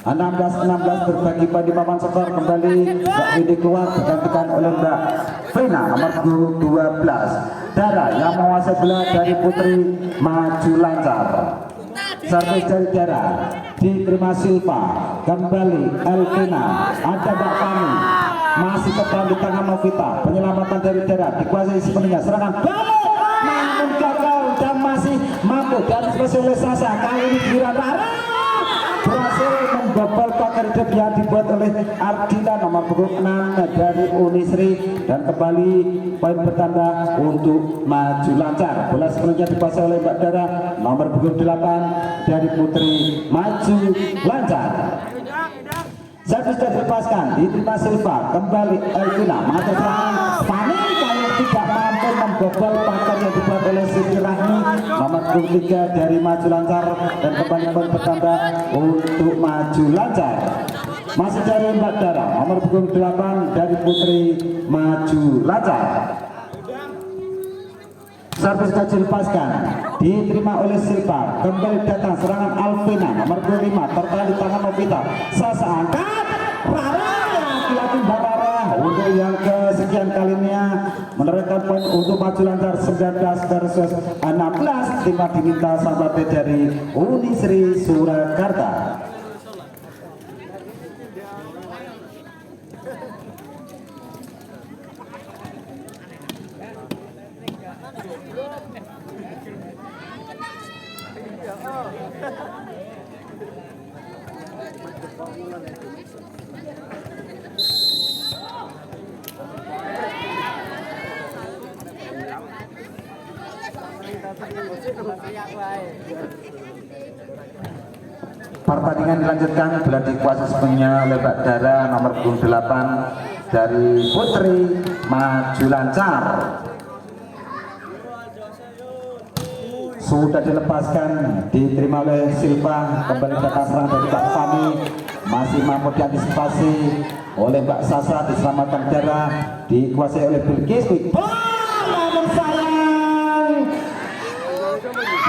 16-16 berbagi poin di papan skor. Kembali Mbak Widi keluar digantikan oleh Mbak Vina nomor 12. Dara yang menguasai bola dari Putri Maju Lancar. Servis dari Dara diterima Silva, kembali Elvina, ada Mbak Fani, masih tetap di tangan Novita. Penyelamatan dari darat dikuasai sepenuhnya, serangan balik namun gagal dan masih mampu dan oleh Sasa. Kali ini giliran Rara berhasil membobol pagar hidup yang dibuat oleh Ardila nomor punggung 6 dari Unisri, dan kembali poin bertambah untuk maju lancar. Bola sepenuhnya dikuasai oleh Mbak Dara nomor punggung 8 dari Putri, maju lancar. Servis sudah dilepaskan, diterima Silva, kembali Elvina, mata serangan Fani kalau tidak mampu membobol pagar yang dibuat oleh Siti Rahmi nomor 3 dari maju lancar, dan kembali poin bertambah untuk maju lancar. Masih dari Mbak Dara nomor punggung 8 dari Putri, maju lancar. Servis sudah dilepaskan, diterima oleh Silva, kembali datang serangan Alvina nomor 25, tertahan di tangan Novita. Sasa angkat Rara, laki-laki Mbak Rara untuk yang kesekian kalinya menorehkan poin untuk maju lancar 19 versus 16. Timah diminta sahabat dari Unisri Surakarta. Pertandingan dilanjutkan, bola dikuasai sepenuhnya oleh Mbak Dara nomor punggung 8 dari Putri, maju lancar. Sudah dilepaskan, diterima oleh Silva, kembali datang serang dari Mbak Fani, masih mampu diantisipasi oleh Mbak Sasa, diselamatkan Dara, dikuasai oleh Bilkis. Namun sayang,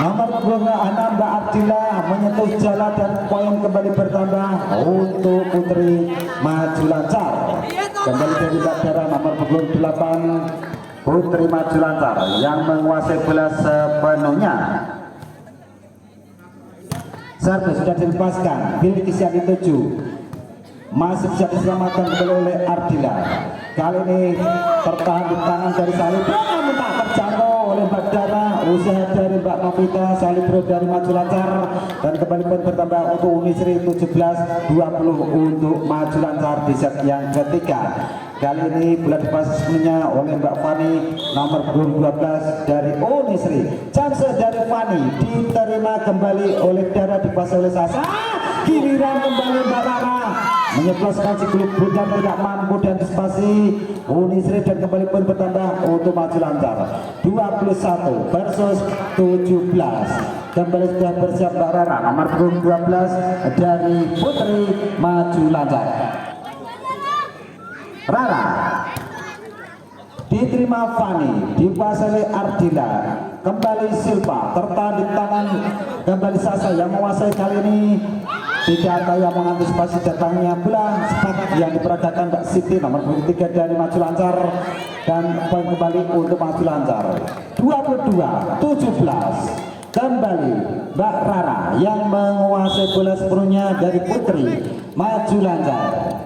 nomor punggung 6 Mbak Ardila menyentuh jala, dan poin kembali bertambah untuk Putri, maju lancar. Kembali dari Mbak Dara nomor punggung 8 Putri, maju lancar yang menguasai bola sepenuhnya. Servis sudah dilepaskan, Bilkis yang dituju, masih bisa diselamatkan kembali oleh Ardila. Kali ini tertahan di tangan dari Salibro, namun tak terjangkau oleh Mbak Dara. Usaha dari Mbak Novita, Salibro dari maju lancar, dan kembali poin bertambah untuk Unisri 17-20 untuk maju lancar di set yang ketiga. Kali ini bola dipasang sepenuhnya oleh Mbak Fani nomor punggung 12 dari Unisri. Chance dari Fani diterima kembali oleh Dara, dipasang oleh Sasa. Giliran kembali Mbak Rara menyebloskan si kulit bundar, tidak mampu diantisipasi Unisri, dan kembali pun bertambah untuk maju lancar 21 versus 17. Kembali sudah bersiap Mbak Rara nomor punggung 12 dari Putri, maju lancar. Rara diterima Fani, dikuasai Ardila, kembali Silva, tertahan di tangan kembali Sasa yang menguasai. Kali ini tidak ada yang mengantisipasi datangnya bola cepat yang diperagakan Mbak Siti nomor 3 dari maju lancar, dan poin kembali untuk maju lancar 22-17. Kembali Mbak Rara yang menguasai bola sepenuhnya dari Putri, maju lancar.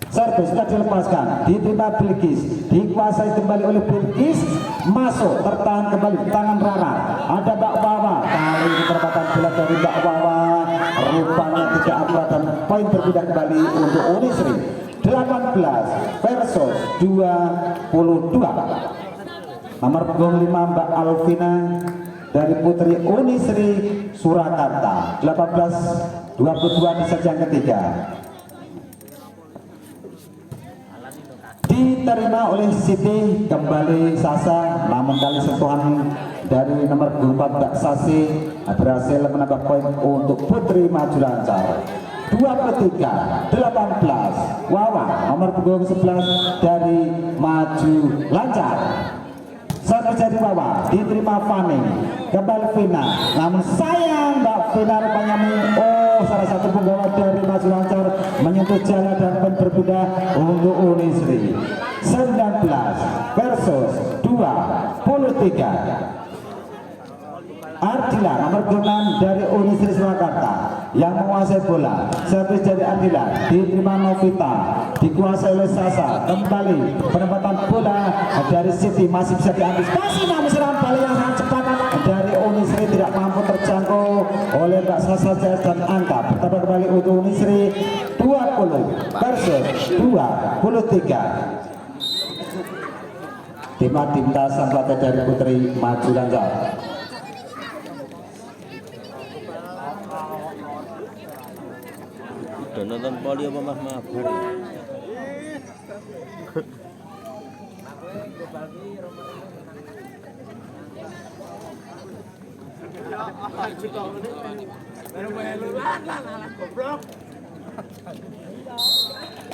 Servis sudah dilepaskan, diterima Bilkis, dikuasai kembali oleh Bilkis, masuk, tertahan kembali di tangan Rara. Ada Mbak Wawa, kali ini perempatan bola dari Mbak Wawa rupanya tidak akurat, dan poin berpindah kembali untuk Unisri 18 versus 22. Nomor punggung 5 Mbak Alvina dari Putri, Unisri Surakarta 18-22 di set yang ketiga. Diterima oleh Siti, kembali Sasa, namun kali sentuhan dari nomor 4 Mbak Sasi berhasil menambah poin untuk Putri, maju lancar 23-18. Wawa nomor punggung 11 dari maju lancar. Saat terjadi Wawa, diterima Fani, kembali Vina, namun sayang Mbak Vina rupanya salah satu penggawa dari maju lancar menyentuh jalan, dan poin berbeda untuk Unisri 19 versus 23. Ardila nomor 6 dari Unisri Surakarta yang menguasai bola. Servis dari Ardila diterima Novita, dikuasai oleh Sasa. Kembali penempatan bola dari Siti masih bisa diantisipasi, namun serangan balik yang sangat cepat dari Unisri tidak mampu terjangkau oleh Mbak Sasa dan angka bertambah kembali untuk Unisri 20 versus 23. Tim sang pelatih dari Putri Maju Lancar. Udah nonton poli apa mah mabar ya?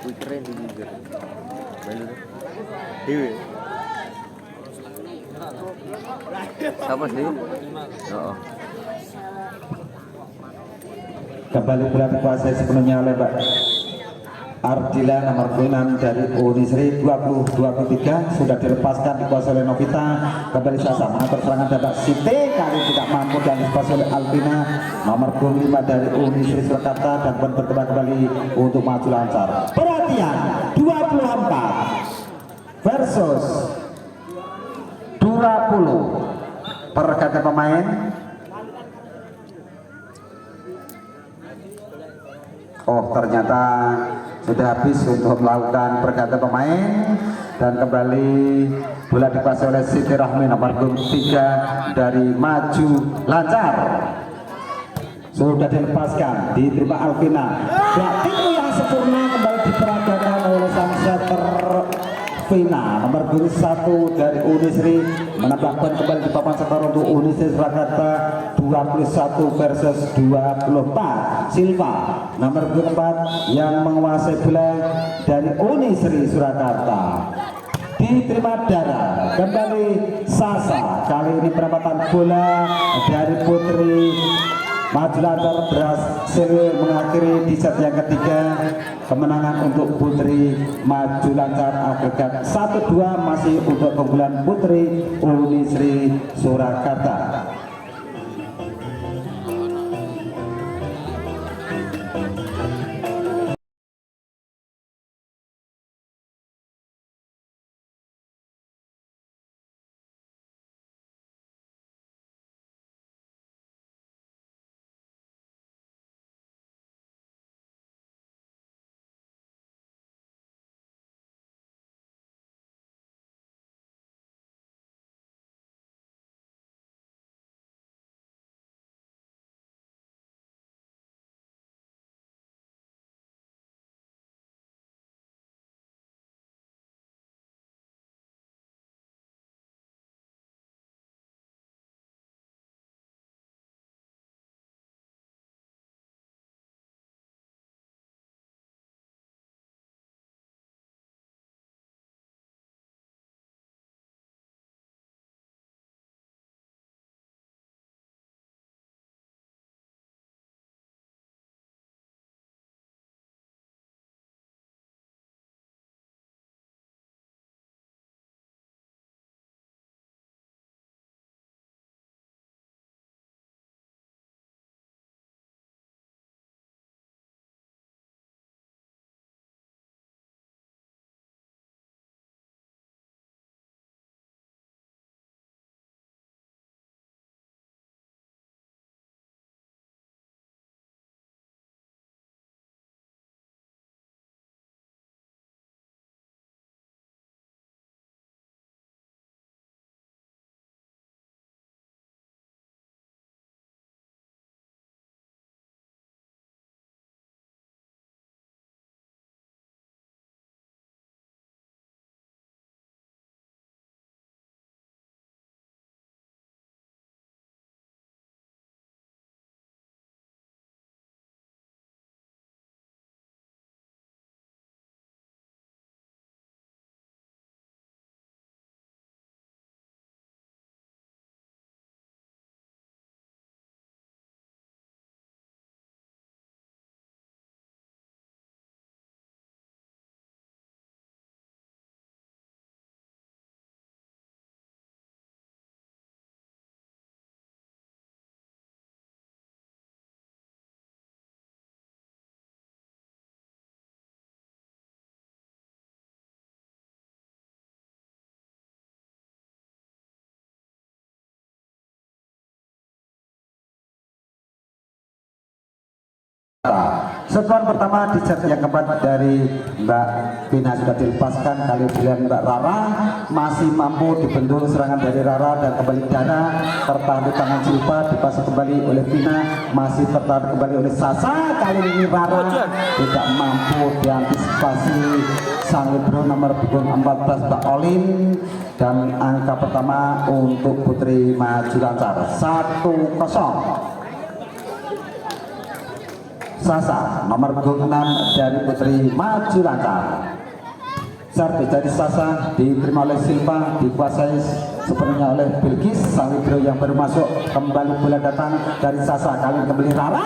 Wih keren di jujur. Main dulu. Dewi. Siapa sih? Oh. Kembali bola dikuasai sepenuhnya oleh Mbak Ardila nomor 6 dari Unisri 20-23 sudah dilepaskan, dikuasai oleh Novita. Kembali Sasa mengatur serangan dari Siti, kali tidak mampu dan dikuasai oleh Alvina nomor 25 dari Unisri Surakarta dan berkembang kembali untuk Maju Lancar. Perhatian 24 versus 20 pergantian pemain. Oh, ternyata sudah habis untuk melakukan pergantian pemain dan kembali bola dikuasai oleh Siti Rahmi nomor 3 dari Maju Lancar. Sudah dilepaskan, diterima Alvina. Batikku yang sempurna kembali diperagakan oleh sang setter Vina nomor 1 dari Unisri menambahkan kembali di papan skor untuk Unisri Surakarta 21 versus 24. Silva nomor 4 yang menguasai bola dari Unisri Surakarta, diterima Dara. Kembali Sasa, kali ini penempatan bola dari Putri Maju Lancar berhasil mengakhiri di set yang ketiga. Kemenangan untuk Putri Maju Lancar agregat 1-2 masih untuk keunggulan Putri Unisri Surakarta. Skor pertama di set yang keempat dari Mbak Vina sudah dilepaskan, kali pilihan Mbak Rara masih mampu dibendung serangan dari Rara dan kembali Dana tertahan di tangan Silva, dipasang kembali oleh Vina, masih tertahan kembali oleh Sasa, kali ini Rara tidak mampu diantisipasi sang libero nomor punggung 14 Mbak Olin, dan angka pertama untuk Putri Maju Lancar 1-0. Sasa nomor punggung 6 dari Putri Maju Lancar. Servis dari Sasa diterima oleh Silva, dikuasai sepenuhnya oleh Bilkis, sang libero yang baru masuk. Kembali bola datang dari Sasa, kali ini kembali Rara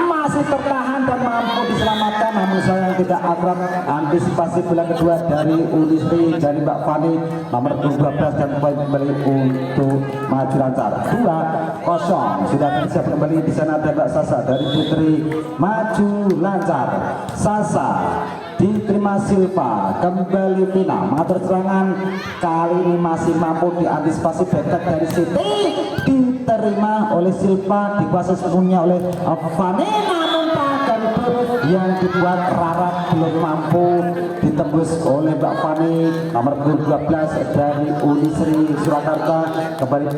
masih tertahan dan mampu diselamatkan, namun sayang tidak akrab. Antisipasi bola kedua dari Unisri dari Mbak Fani nomor 12 dan kembali untuk Maju Lancar 2-0. Sudah tersiap kembali di sana ada Mbak Sasa dari Putri Maju Lancar. Sasa diterima Silva, kembali Vina mengatur serangan, kali ini masih mampu diantisipasi backup dari Siti, diterima oleh Silva, dikuasai sepenuhnya oleh Fani, namun tagan yang dibuat Rara belum mampu ditembus oleh Mbak Fani nomor 12 dari Unisri Surakarta. Kembali